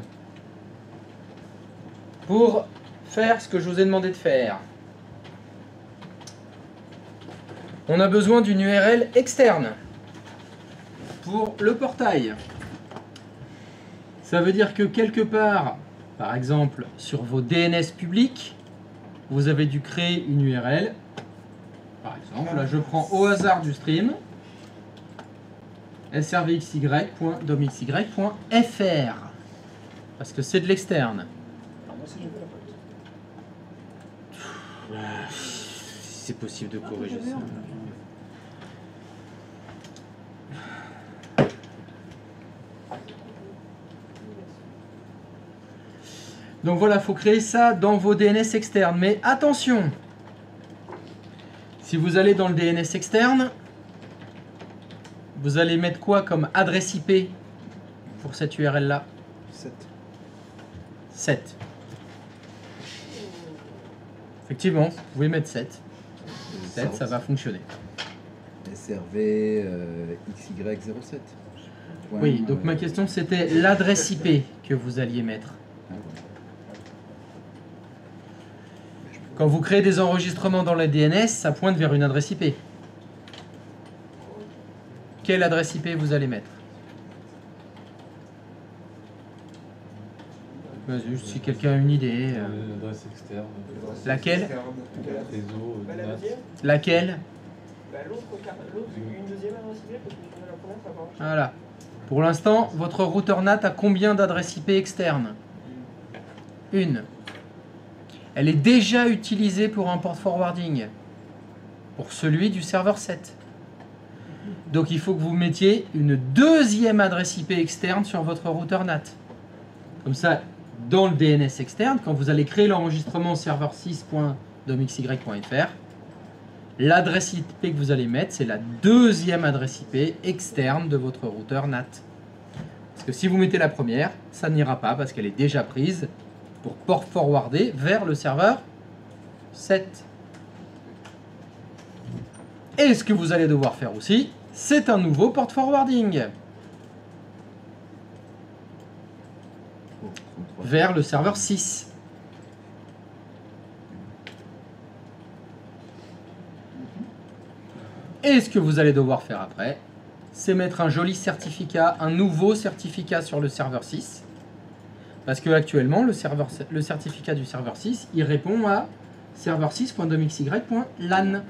pour faire ce que je vous ai demandé de faire, on a besoin d'une URL externe pour le portail. Ça veut dire que quelque part, par exemple sur vos DNS publics, vous avez dû créer une URL. Par exemple, là je prends au hasard du stream srvxy.domxy.fr parce que c'est de l'externe. Alors moi, c'est j'ai fait la faute. C'est possible de corriger ça. Donc voilà, il faut créer ça dans vos DNS externes. Mais attention, si vous allez dans le DNS externe, vous allez mettre quoi comme adresse IP pour cette URL là? 7. 7. Effectivement, vous pouvez mettre 7. 7, ça va fonctionner. SRV XY07. Oui, donc ma question c'était l'adresse IP que vous alliez mettre. Quand vous créez des enregistrements dans la DNS, ça pointe vers une adresse IP. Quelle adresse IP vous allez mettre? Vas-y, si quelqu'un a une idée. Une adresse externe. Laquelle? Réseau, Bah, la NAT. deuxième. Laquelle? Bah, l'autre, une deuxième adresse email parce que la première, ça va marcher. Voilà. Pour l'instant, votre routeur NAT a combien d'adresses IP externes? Une. Elle est déjà utilisée pour un port forwarding, pour celui du serveur 7. Donc il faut que vous mettiez une deuxième adresse IP externe sur votre routeur NAT. Comme ça, dans le DNS externe, quand vous allez créer l'enregistrement serveur 6.domxy.fr, l'adresse IP que vous allez mettre, c'est la deuxième adresse IP externe de votre routeur NAT. Parce que si vous mettez la première, ça n'ira pas parce qu'elle est déjà prise pour port forwarder vers le serveur 7. Et ce que vous allez devoir faire aussi, c'est un nouveau port forwarding vers le serveur 6. Et ce que vous allez devoir faire après, c'est mettre un joli certificat, un nouveau certificat sur le serveur 6. Parce que actuellement, le certificat du serveur 6, il répond à serveur6.domxy.lan.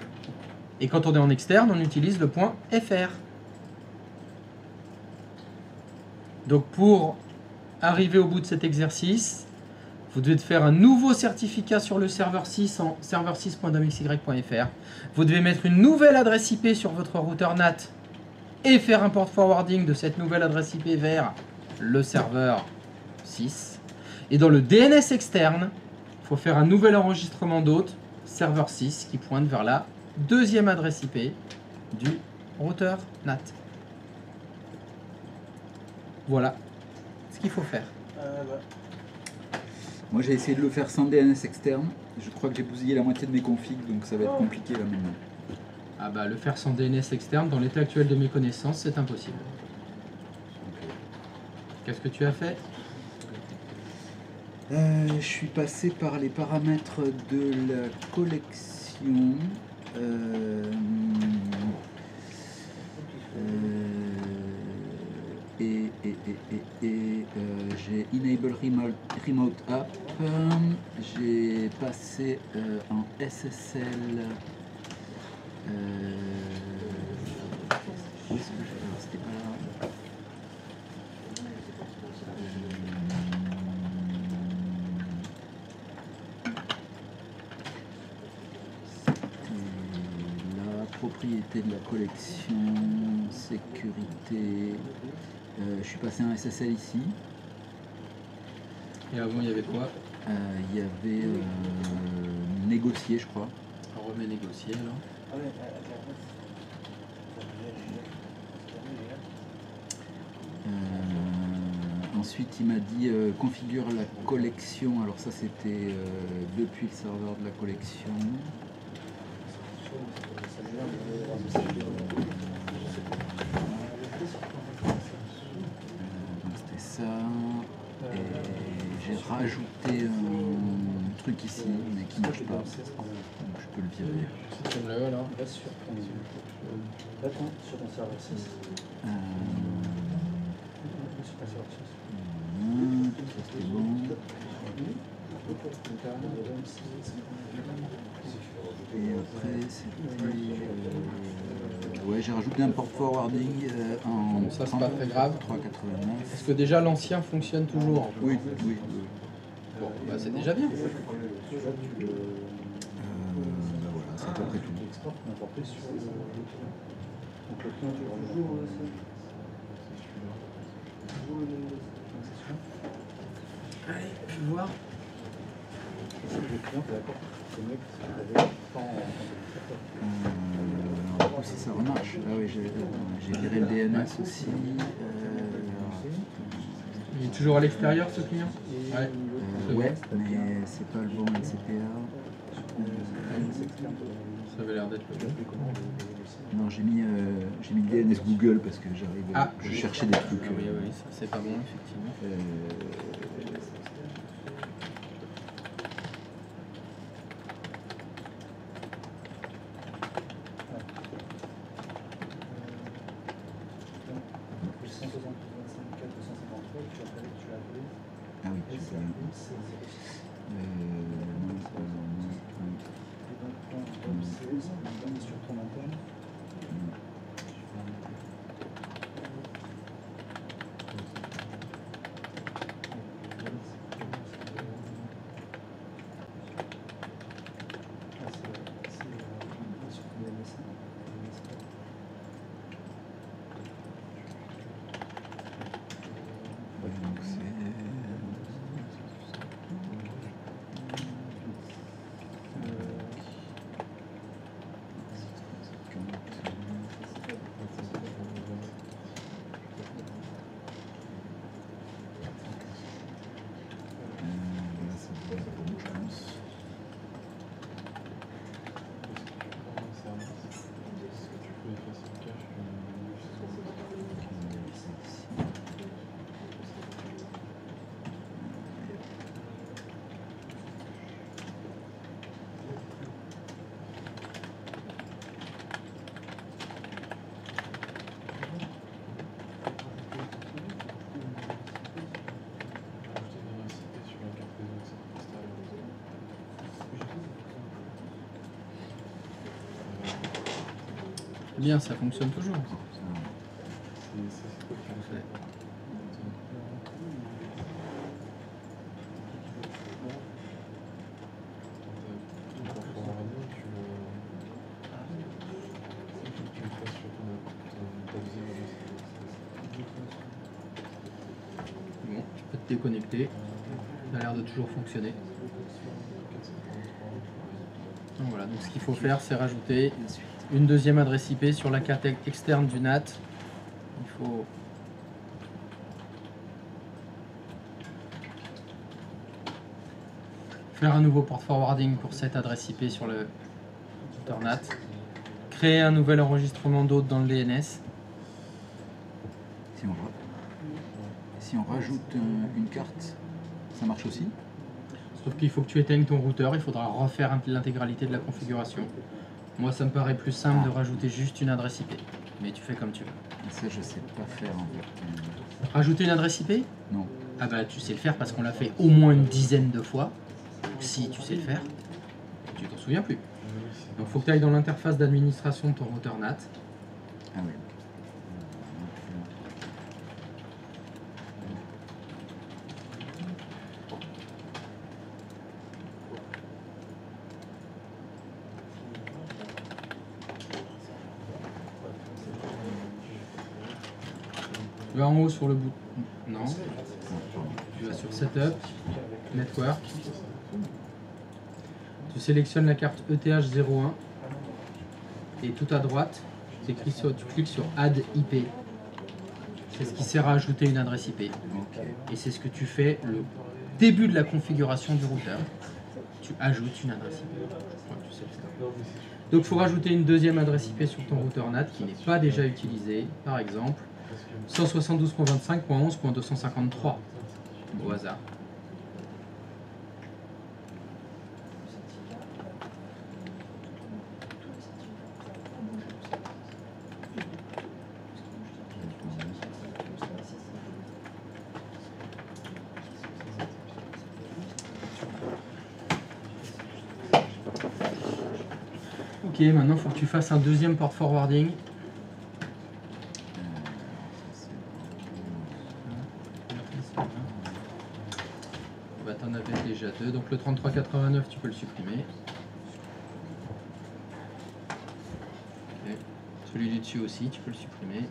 Et quand on est en externe, on utilise le .fr. Donc pour arriver au bout de cet exercice, vous devez faire un nouveau certificat sur le serveur 6 en serveur6.domxy.fr. Vous devez mettre une nouvelle adresse IP sur votre routeur NAT et faire un port forwarding de cette nouvelle adresse IP vers le serveur 6. Et dans le DNS externe, il faut faire un nouvel enregistrement d'hôte serveur 6 qui pointe vers la deuxième adresse IP du routeur NAT. Voilà ce qu'il faut faire. Moi j'ai essayé de le faire sans DNS externe. Je crois que j'ai bousillé la moitié de mes configs, donc ça va être compliqué là maintenant. Ah bah le faire sans DNS externe, dans l'état actuel de mes connaissances, c'est impossible. Qu'est-ce que tu as fait? Je suis passé par les paramètres de la collection. J'ai Enable Remote App. J'ai passé en SSL. Où est-ce que j'ai... C'était pas là. La propriété de la collection, sécurité. Je suis passé en SSL ici. Et avant, il y avait quoi? Il y avait négocier, je crois. remets négocier alors. Ensuite, il m'a dit configure la collection. Alors ça, c'était depuis le serveur de la collection. Donc c'était ça. Et j'ai rajouté un truc ici, mais qui ne marche pas. Donc je peux le virer. Supprime-le alors. Va sur ton serveur 6. Sur ton serveur 6. Ça c'est bon. Et après, c'était. Ouais, j'ai rajouté un port forwarding en Ça, c'est pas très grave. 3,89. Est-ce que déjà l'ancien fonctionne toujours? Oui. Bon, bah c'est déjà bien. Bah voilà, c'est à peu près tout. L'export n'importe sur donc le client tu le toujours Allez, je vais voir. le client t'es d'accord c'est mieux que si tu l'avais pas en Du coup, si ça remarche. Ah oui, j'ai viré le DNS aussi. Il est toujours à l'extérieur ce client? Ouais. Ouais, mais c'est pas le bon LCPA. Ça avait l'air d'être le bon. Non, j'ai mis le DNS Google parce que j'arrive. Ah, je cherchais des trucs. Ah oui, ça c'est pas bon effectivement. Ah oui, je sais. sur ton antenne. Bien, ça fonctionne toujours. Bon, tu peux te déconnecter. Ça a l'air de toujours fonctionner. Donc voilà, donc ce qu'il faut faire, c'est rajouter une deuxième adresse IP sur la carte externe du NAT. Il faut faire un nouveau port forwarding pour cette adresse IP sur le routeur NAT. Créer un nouvel enregistrement d'hôte dans le DNS. Si on rajoute une carte, ça marche aussi? Sauf qu'il faut que tu éteignes ton routeur, il faudra refaire l'intégralité de la configuration. Moi, ça me paraît plus simple de rajouter juste une adresse IP. Mais tu fais comme tu veux. Ça, je sais pas faire en fait. Rajouter une adresse IP? Non. Ah bah tu sais le faire parce qu'on l'a fait au moins une dizaine de fois. Si tu sais le faire, tu t'en souviens plus. Donc il faut que tu ailles dans l'interface d'administration de ton routeur NAT. Ah oui. Tu vas en haut sur le bout. Non. Tu vas sur Setup, Network. Tu Tu sélectionnes la carte ETH01 et tout à droite, tu cliques sur Add IP. C'est ce qui sert à ajouter une adresse IP. Ok. Et c'est ce que tu fais le début de la configuration du routeur. Tu ajoutes une adresse IP. Ouais, tu sais le faire. Donc il faut rajouter une deuxième adresse IP sur ton routeur NAT qui n'est pas déjà utilisée. Par exemple, 172.25.11.253 au hasard. Ok, maintenant il faut que tu fasses un deuxième port forwarding. Bah, t'en avais déjà deux, donc le 3389 tu peux le supprimer. Ok. Celui du dessus aussi tu peux le supprimer.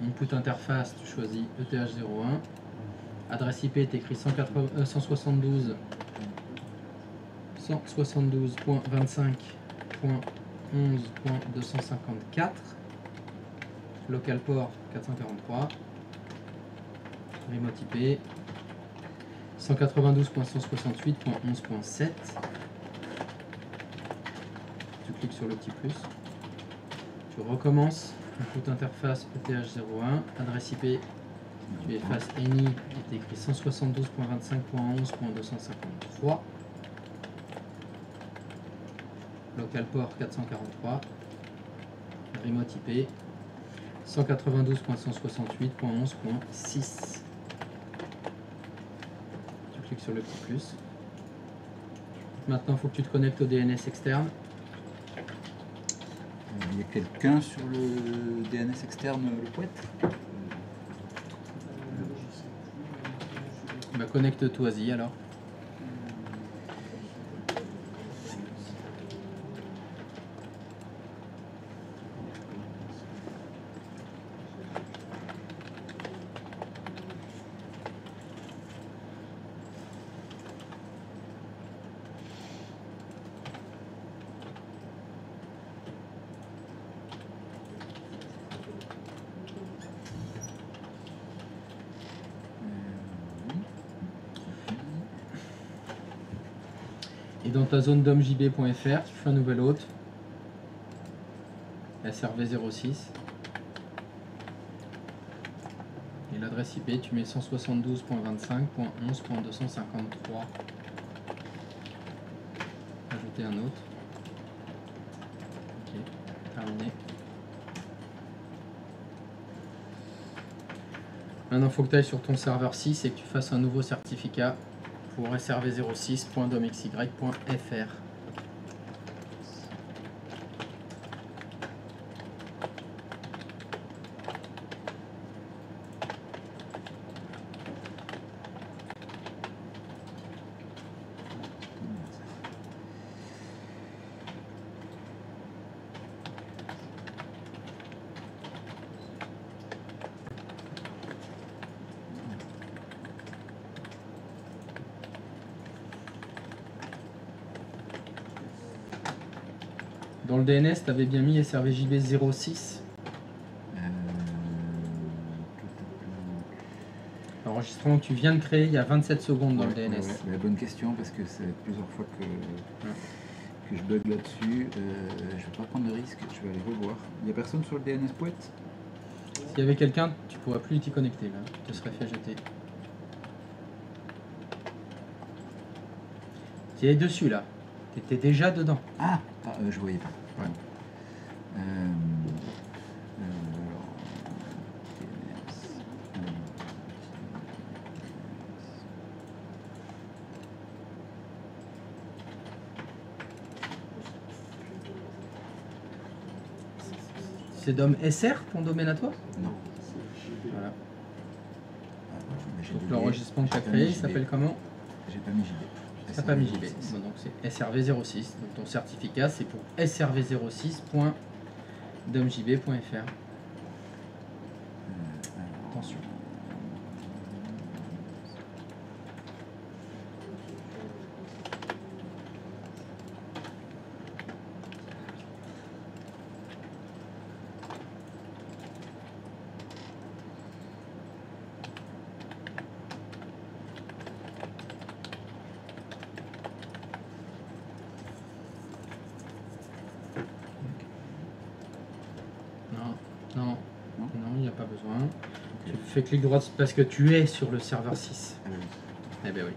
Input interface, tu choisis ETH01. Adresse IP, tu écris 172.25.11.254. Local port 443. Remote IP 192.168.11.7. Tu cliques sur le petit plus. Tu recommences. Input interface ETH01. Adresse IP, tu effaces any et tu écris 172.25.11.253. Local port 443. Remote IP 192.168.11.6. Tu cliques sur le petit plus. Maintenant, il faut que tu te connectes au DNS externe. Il y a quelqu'un sur le DNS externe, le poète? Bah, connecte-toi-y alors. Et dans ta zone domjb.fr, tu fais un nouvel hôte. SRV06. Et l'adresse IP, tu mets 172.25.11.253. Ajouter un autre. Ok, terminé. Maintenant, il faut que tu ailles sur ton serveur 6 et que tu fasses un nouveau certificat pour srv06.domxy.fr. Dans le DNS, tu avais bien mis SRVJB06. L'enregistrement que tu viens de créer il y a 27 secondes dans le DNS. La bonne question, parce que c'est plusieurs fois que je bug là-dessus. Je ne vais pas prendre de risque, je vais aller revoir. Il n'y a personne sur le DNS poète? S'il y avait quelqu'un, tu ne pourrais plus t'y connecter là. Tu te serais fait jeter. Tu es dessus là. Tu étais déjà dedans. Ah, je voyais pas. Ouais. C'est Dom SR ton domaine à toi? Non. Voilà. J'ai Donc bugué. l'enregistrement que tu as J'ai pas créé, mis il s'appelle JB. comment? J'ai pas mis JB. T'as pas mis JB. Bon, donc c'est SRV06. Donc ton certificat c'est pour srv06.domjb.fr. Attention. Non, Non non, il n'y a pas besoin. Tu fais clic droit parce que tu es sur le serveur 6. Ah oui. Eh ben oui.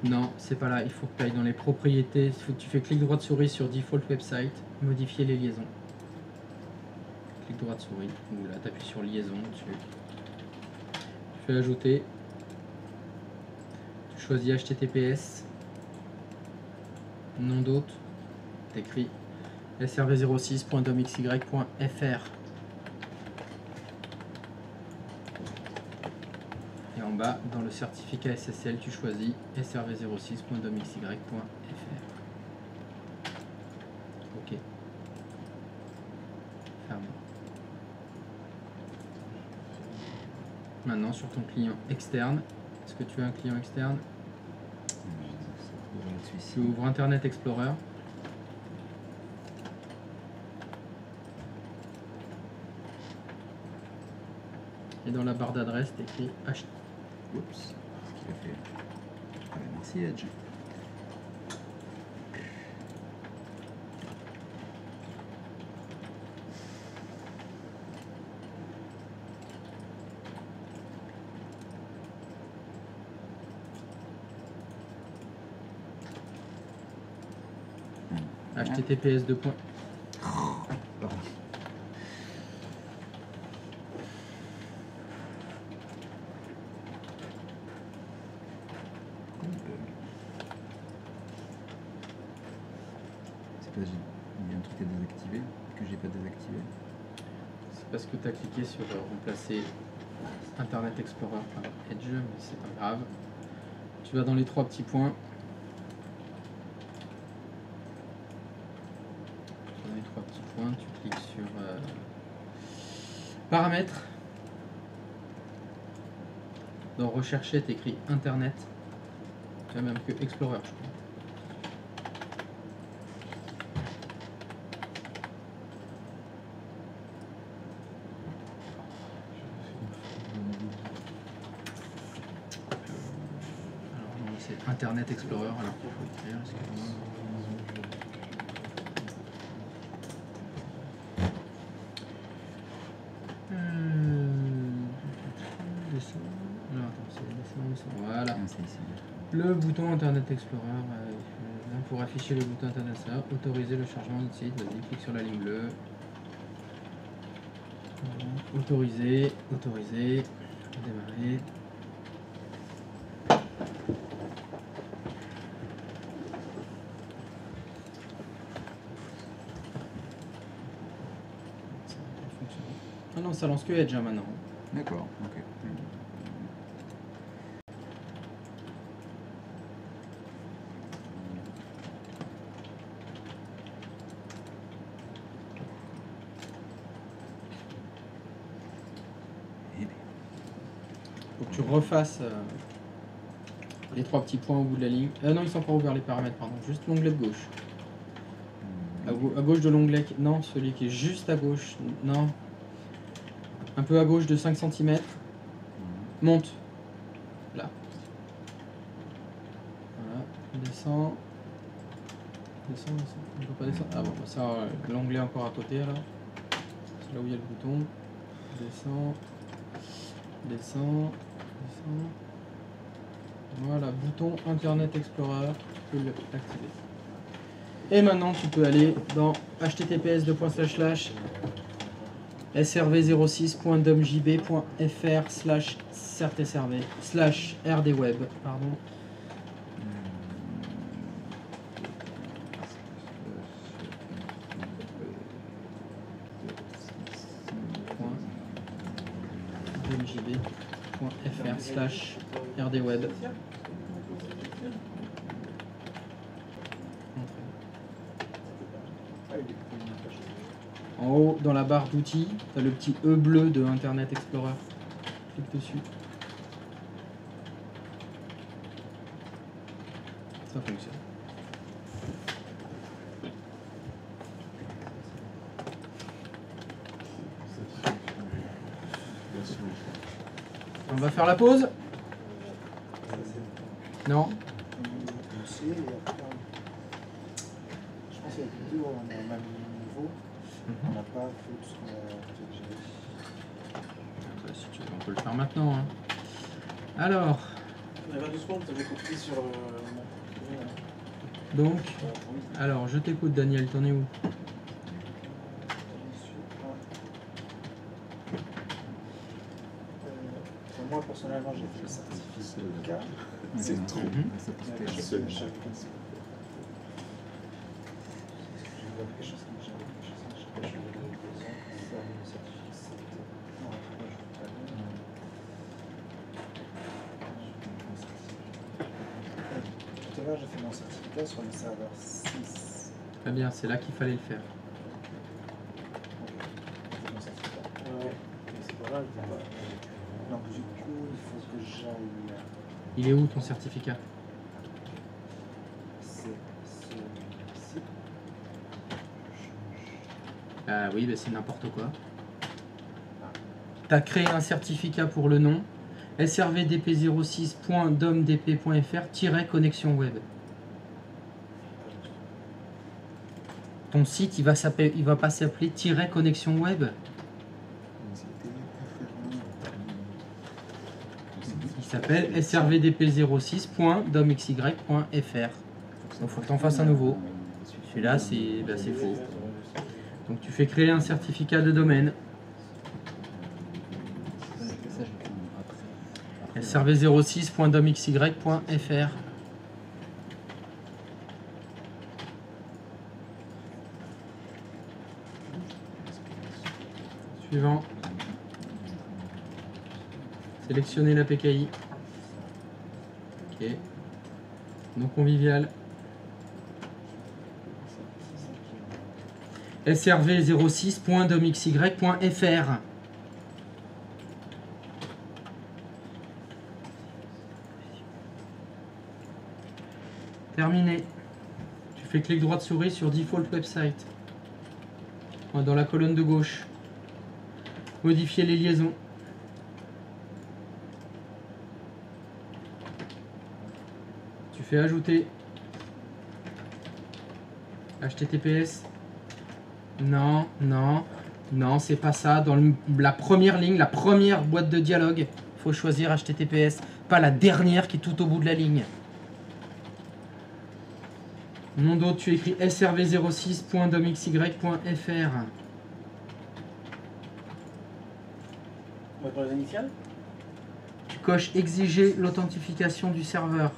Non, c'est pas là. Il faut que tu ailles dans les propriétés. Tu fais clic droit de souris sur Default Website, modifier les liaisons. Clic droit de souris, ou là tu appuies sur liaison dessus. Tu fais ajouter. Tu choisis HTTPS. Nom d'hôte. T'écris srv06.domxy.fr. Et en bas, dans le certificat SSL, tu choisis srv06.domxy.fr. Ok. Ferme. Maintenant, sur ton client externe, est-ce que tu as un client externe? Tu ouvres Internet Explorer. Et dans la barre d'adresse, tu écris H. Oups, ce qu'il a fait. Ah, merci Edge. HTTPS 2. Pardon. C'est pas, il y a un truc à désactiver que j'ai pas désactivé. C'est parce que tu as cliqué sur remplacer Internet Explorer par Edge, mais c'est pas grave. Tu vas dans les 3 petits points. Dans les 3 petits points, tu cliques sur Paramètres. Dans Rechercher, tu écris Internet. Tu as même que Explorer, je crois. Alors non, c'est Internet Explorer, alors qu'il faut écrire. Excusez-moi. Voilà. Ah, c'est ici. Le bouton Internet Explorer. Pour afficher le bouton Internet Explorer, autoriser le chargement du site. Vas-y, clique sur la ligne bleue. Autoriser, autoriser. Démarrer. Ah non, ça lance que Edge hein, maintenant. D'accord, ok. Faut que tu refasses les 3 petits points au bout de la ligne. Non, ils sont pas ouverts les paramètres, pardon. Juste l'onglet de gauche. À gauche de l'onglet. Non, celui qui est juste à gauche. Non. Un peu à gauche de 5 cm. Monte. Là. Voilà. Descend. Descend, descend. On peut pas descendre. Ah bon, bah ça, l'onglet encore à côté alors. C'est là où il y a le bouton. Descend. Descend. Descend. Voilà, bouton Internet Explorer. Tu peux l'activer. Et maintenant, tu peux aller dans https://srv06.domjb.fr/certsrv/rdweb, pardon. domjb.fr/rdweb. En haut, dans la barre d'outils, tu as le petit E bleu de Internet Explorer. Clique dessus. Ça fonctionne. On va faire la pause? Non? Je pense qu'il y a que deux en même niveau. On n'a pas fait tout ce qu'on a fait. Bah, si tu veux, on peut le faire maintenant. Hein. Alors, On avait 2 secondes, tu avais copié sur mon donc, alors je t'écoute Daniel, t'en es où? Moi personnellement j'ai fait le certificat. C'est trop. Mhm. Ça peut se Mais faire. je sais, je vois quelque chose comme j'avais quelque chose comme je vais le certificat. Non, moi je veux pas tout à l'heure j'ai fait mon certificat sur le serveur 6. Très bien, c'est là qu'il fallait le faire. J'ai fait mon certificat. Ouais, c'est pas grave. Donc du coup il faut que j'aille. Il est où ton certificat? C'est celui-ci. Ah oui, bah c'est n'importe quoi. Tu as créé un certificat pour le nom srvdp06.domdp.fr-connexion web. Ton site, il va pas s'appeler -connexion web. Il s'appelle srvdp06.domxy.fr. Donc il faut que tu en fasses un nouveau. Celui-là, c'est faux. Donc tu fais créer un certificat de domaine. srv06.domxy.fr. Suivant. Sélectionnez la PKI. Ok. Non convivial. srv06.domxy.fr. Terminé. Tu fais clic droit de souris sur Default Website. Dans la colonne de gauche. Modifier les liaisons. Tu fais ajouter. HTTPS. Non, non, non, c'est pas ça. Dans la première ligne, la première boîte de dialogue, il faut choisir HTTPS, pas la dernière qui est tout au bout de la ligne. Nom d'autre, tu écris srv06.domxy.fr. Pour les initiales. Tu coches exiger l'authentification du serveur.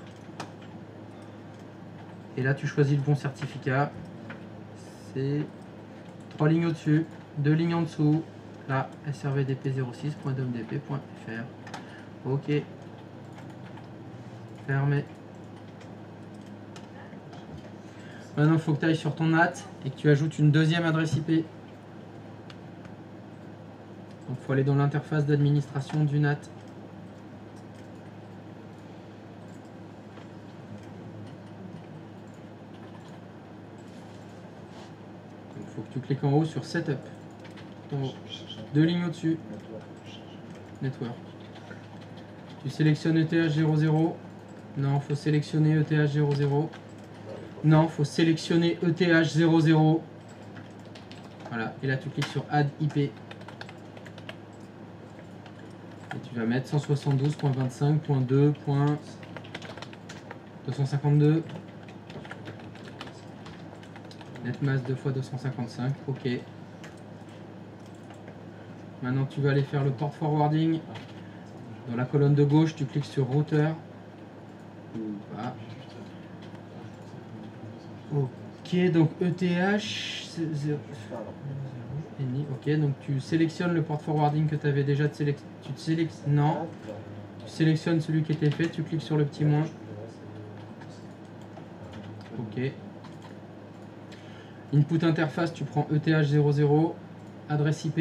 Et là, tu choisis le bon certificat. C'est 3 lignes au-dessus, 2 lignes en dessous. Là, srvdp06.domdp.fr. Ok. Fermé. Maintenant, il faut que tu ailles sur ton NAT et que tu ajoutes une deuxième adresse IP. Donc, il faut aller dans l'interface d'administration du NAT. Il faut que tu cliques en haut sur Setup. En haut. 2 lignes au-dessus. Network. Tu sélectionnes ETH00. Non, il faut sélectionner ETH00. Non, il faut sélectionner ETH00. Voilà, et là tu cliques sur Add IP. Et tu vas mettre 172.25.2.252. Netmask 2 x 255. Ok. Maintenant tu vas aller faire le port forwarding. Dans la colonne de gauche, tu cliques sur routeur. Voilà. Ok, donc ETH. Ok, donc tu sélectionnes le port forwarding que tu avais déjà non. Tu sélectionnes celui qui était fait, tu cliques sur le petit moins. Ok. Input interface, tu prends ETH00. Adresse IP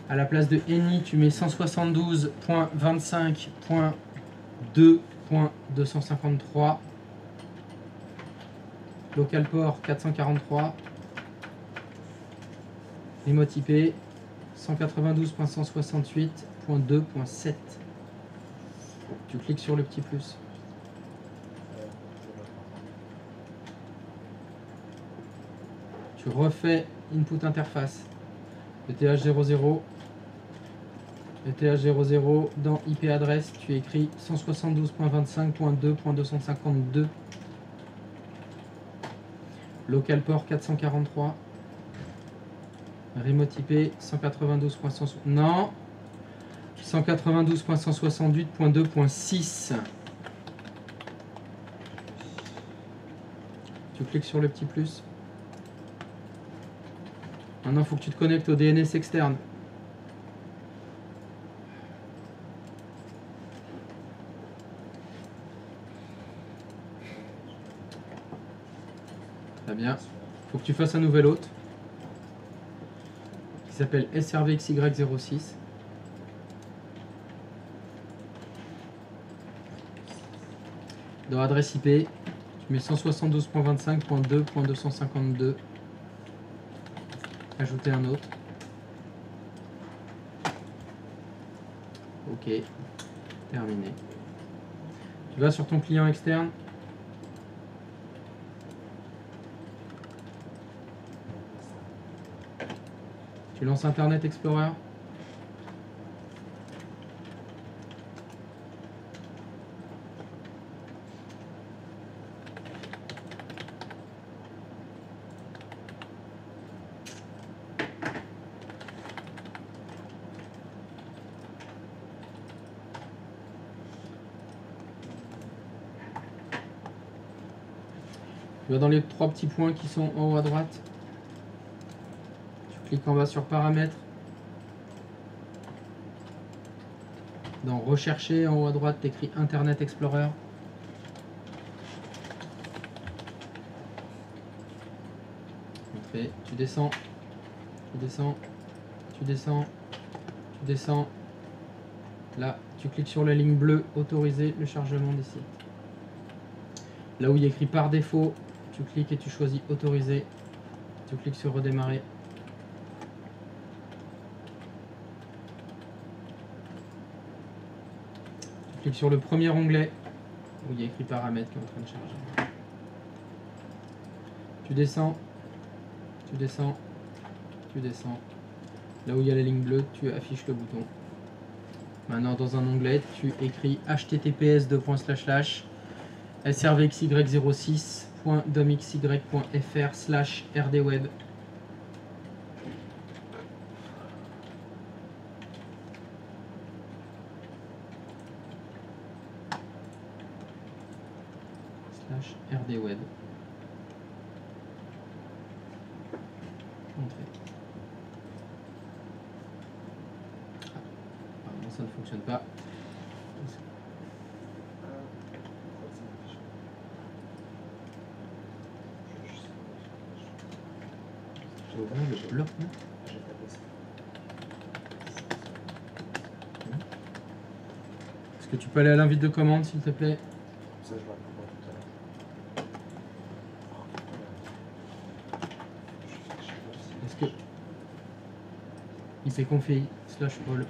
à la place de ENI, tu mets 172.25.2.253. Local port 443. Remote IP 192.168.2.7. Tu cliques sur le petit plus. Tu refais input interface. ETH00. ETH00 dans IP adresse, tu écris 172.25.2.252. Local port 443. Remote IP 192.160. Non. 192.168.2.6. Tu cliques sur le petit plus. Maintenant, il faut que tu te connectes au DNS externe. Très bien. Il faut que tu fasses un nouvel hôte qui s'appelle SRVXY06. Dans adresse IP, tu mets 172.25.2.252. Ajouter un autre. Ok. Terminé. Tu vas sur ton client externe. Tu lances Internet Explorer. Tu vas dans les trois petits points qui sont en haut à droite. Tu cliques en bas sur Paramètres. Dans Rechercher, en haut à droite, tu écris Internet Explorer. Entrée. Tu descends. Tu descends. Tu descends. Tu descends. Là, tu cliques sur la ligne bleue, autoriser le chargement des sites. Là où il y a écrit par défaut, tu cliques et tu choisis autoriser. Tu cliques sur redémarrer. Tu cliques sur le premier onglet où il y a écrit paramètres qui est en train de charger. Tu descends. Tu descends. Tu descends. Là où il y a la ligne bleue, tu affiches le bouton. Maintenant, dans un onglet, tu écris https://srvxy06.domxy.fr/rdweb. /rdweb. Entrée. Apparemment, ça ne fonctionne pas. Je vais ouvrir le bloc. Est-ce que tu peux aller à l'invite de commande, s'il te plaît? Ça, je vais répondre tout à l'heure. Est-ce que ipconfig/all.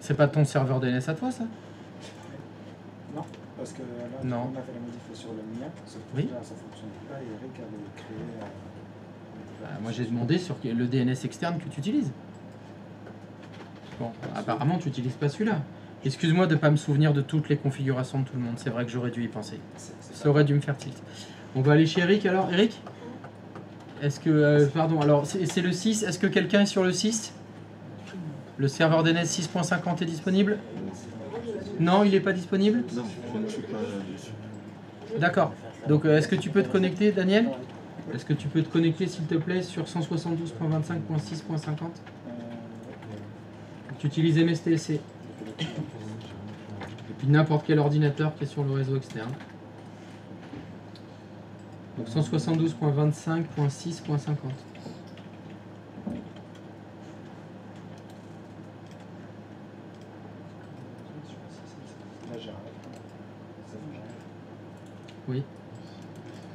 C'est pas ton serveur DNS à toi, ça? Non, parce que là, Non. on a fait la modif sur le mien, sauf que Oui. là, ça ne fonctionne pas et Eric avait créé... Moi, j'ai demandé sur le DNS externe que tu utilises. Bon, apparemment, tu n'utilises pas celui-là. Excuse-moi de ne pas me souvenir de toutes les configurations de tout le monde. C'est vrai que j'aurais dû y penser. Ça aurait dû me faire tilt. On va aller chez Eric alors. Eric, est-ce que... pardon, alors c'est le 6. Est-ce que quelqu'un est sur le 6? Le serveur DNS 6.50 est disponible? Non, il n'est pas disponible? Non, je ne suis pas dessus. D'accord. Donc, est-ce que tu peux te connecter, Daniel? Est-ce que tu peux te connecter, s'il te plaît, sur 172.25.6.50? Tu utilises MSTLC. Et puis n'importe quel ordinateur qui est sur le réseau externe. Donc 172.25.6.50. Là, j'ai un... Ça fait jamais. Oui.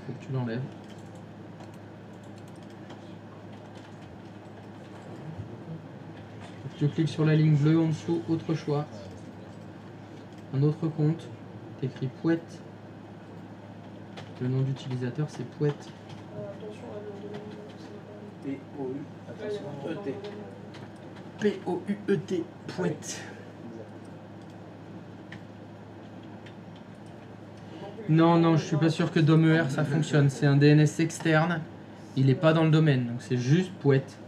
Faut que tu l'enlèves. Je clique sur la ligne bleue en dessous, autre choix. Un autre compte. T'écris Pouette. Le nom d'utilisateur c'est Pouette. Attention à le domaine, c'est P-O-U, pas- attention, Ouais, il y a un E-T. P-O-U-E-T. Pouette. Non, non, je suis pas sûr que DOMER ça fonctionne. C'est un DNS externe. Il est pas dans le domaine, donc c'est juste Pouette.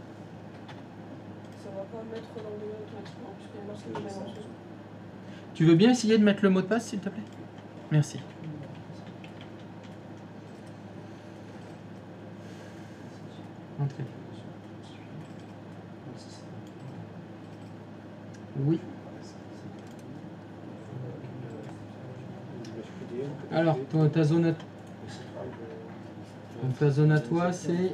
Ça va pas mettre dans le domaine automatiquement, puisqu'il y a marqué domaine en dessous. Tu veux bien essayer de mettre le mot de passe, s'il te plaît? Merci. Entrez. Oui. Alors, ta zone à... Donc, ta zone à toi, c'est...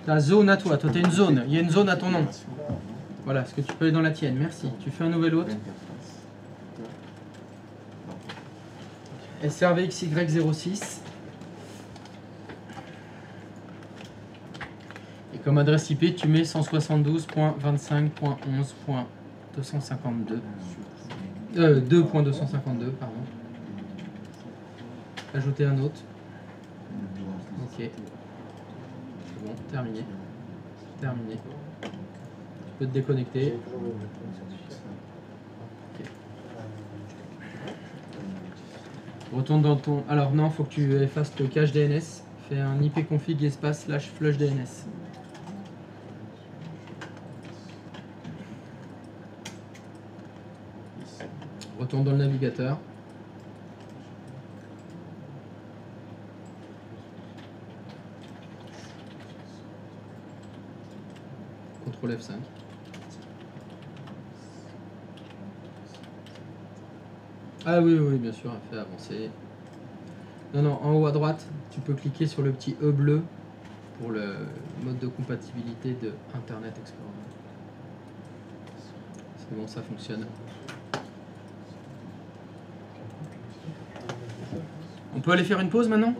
Ta zone à toi. Toi, t'as une zone. Il y a une zone à ton nom. Voilà, est-ce que tu peux aller dans la tienne? Merci. Tu fais un nouvel hôte. SRVXY06. Et comme adresse IP, tu mets 172.25.11.252. 2.252, pardon. Ajouter un autre. Ok. C'est bon, terminé. Terminé. Tu peux te déconnecter. Ok. Retourne dans ton... Alors non, faut que tu effaces le cache DNS. Fais un ipconfig espace / flush DNS. Retourne dans le navigateur. CTRL F5. Ah oui, oui, bien sûr, fait avancer. Non, non, en haut à droite, tu peux cliquer sur le petit E bleu pour le mode de compatibilité de Internet Explorer. C'est bon, ça fonctionne. On peut aller faire une pause maintenant ?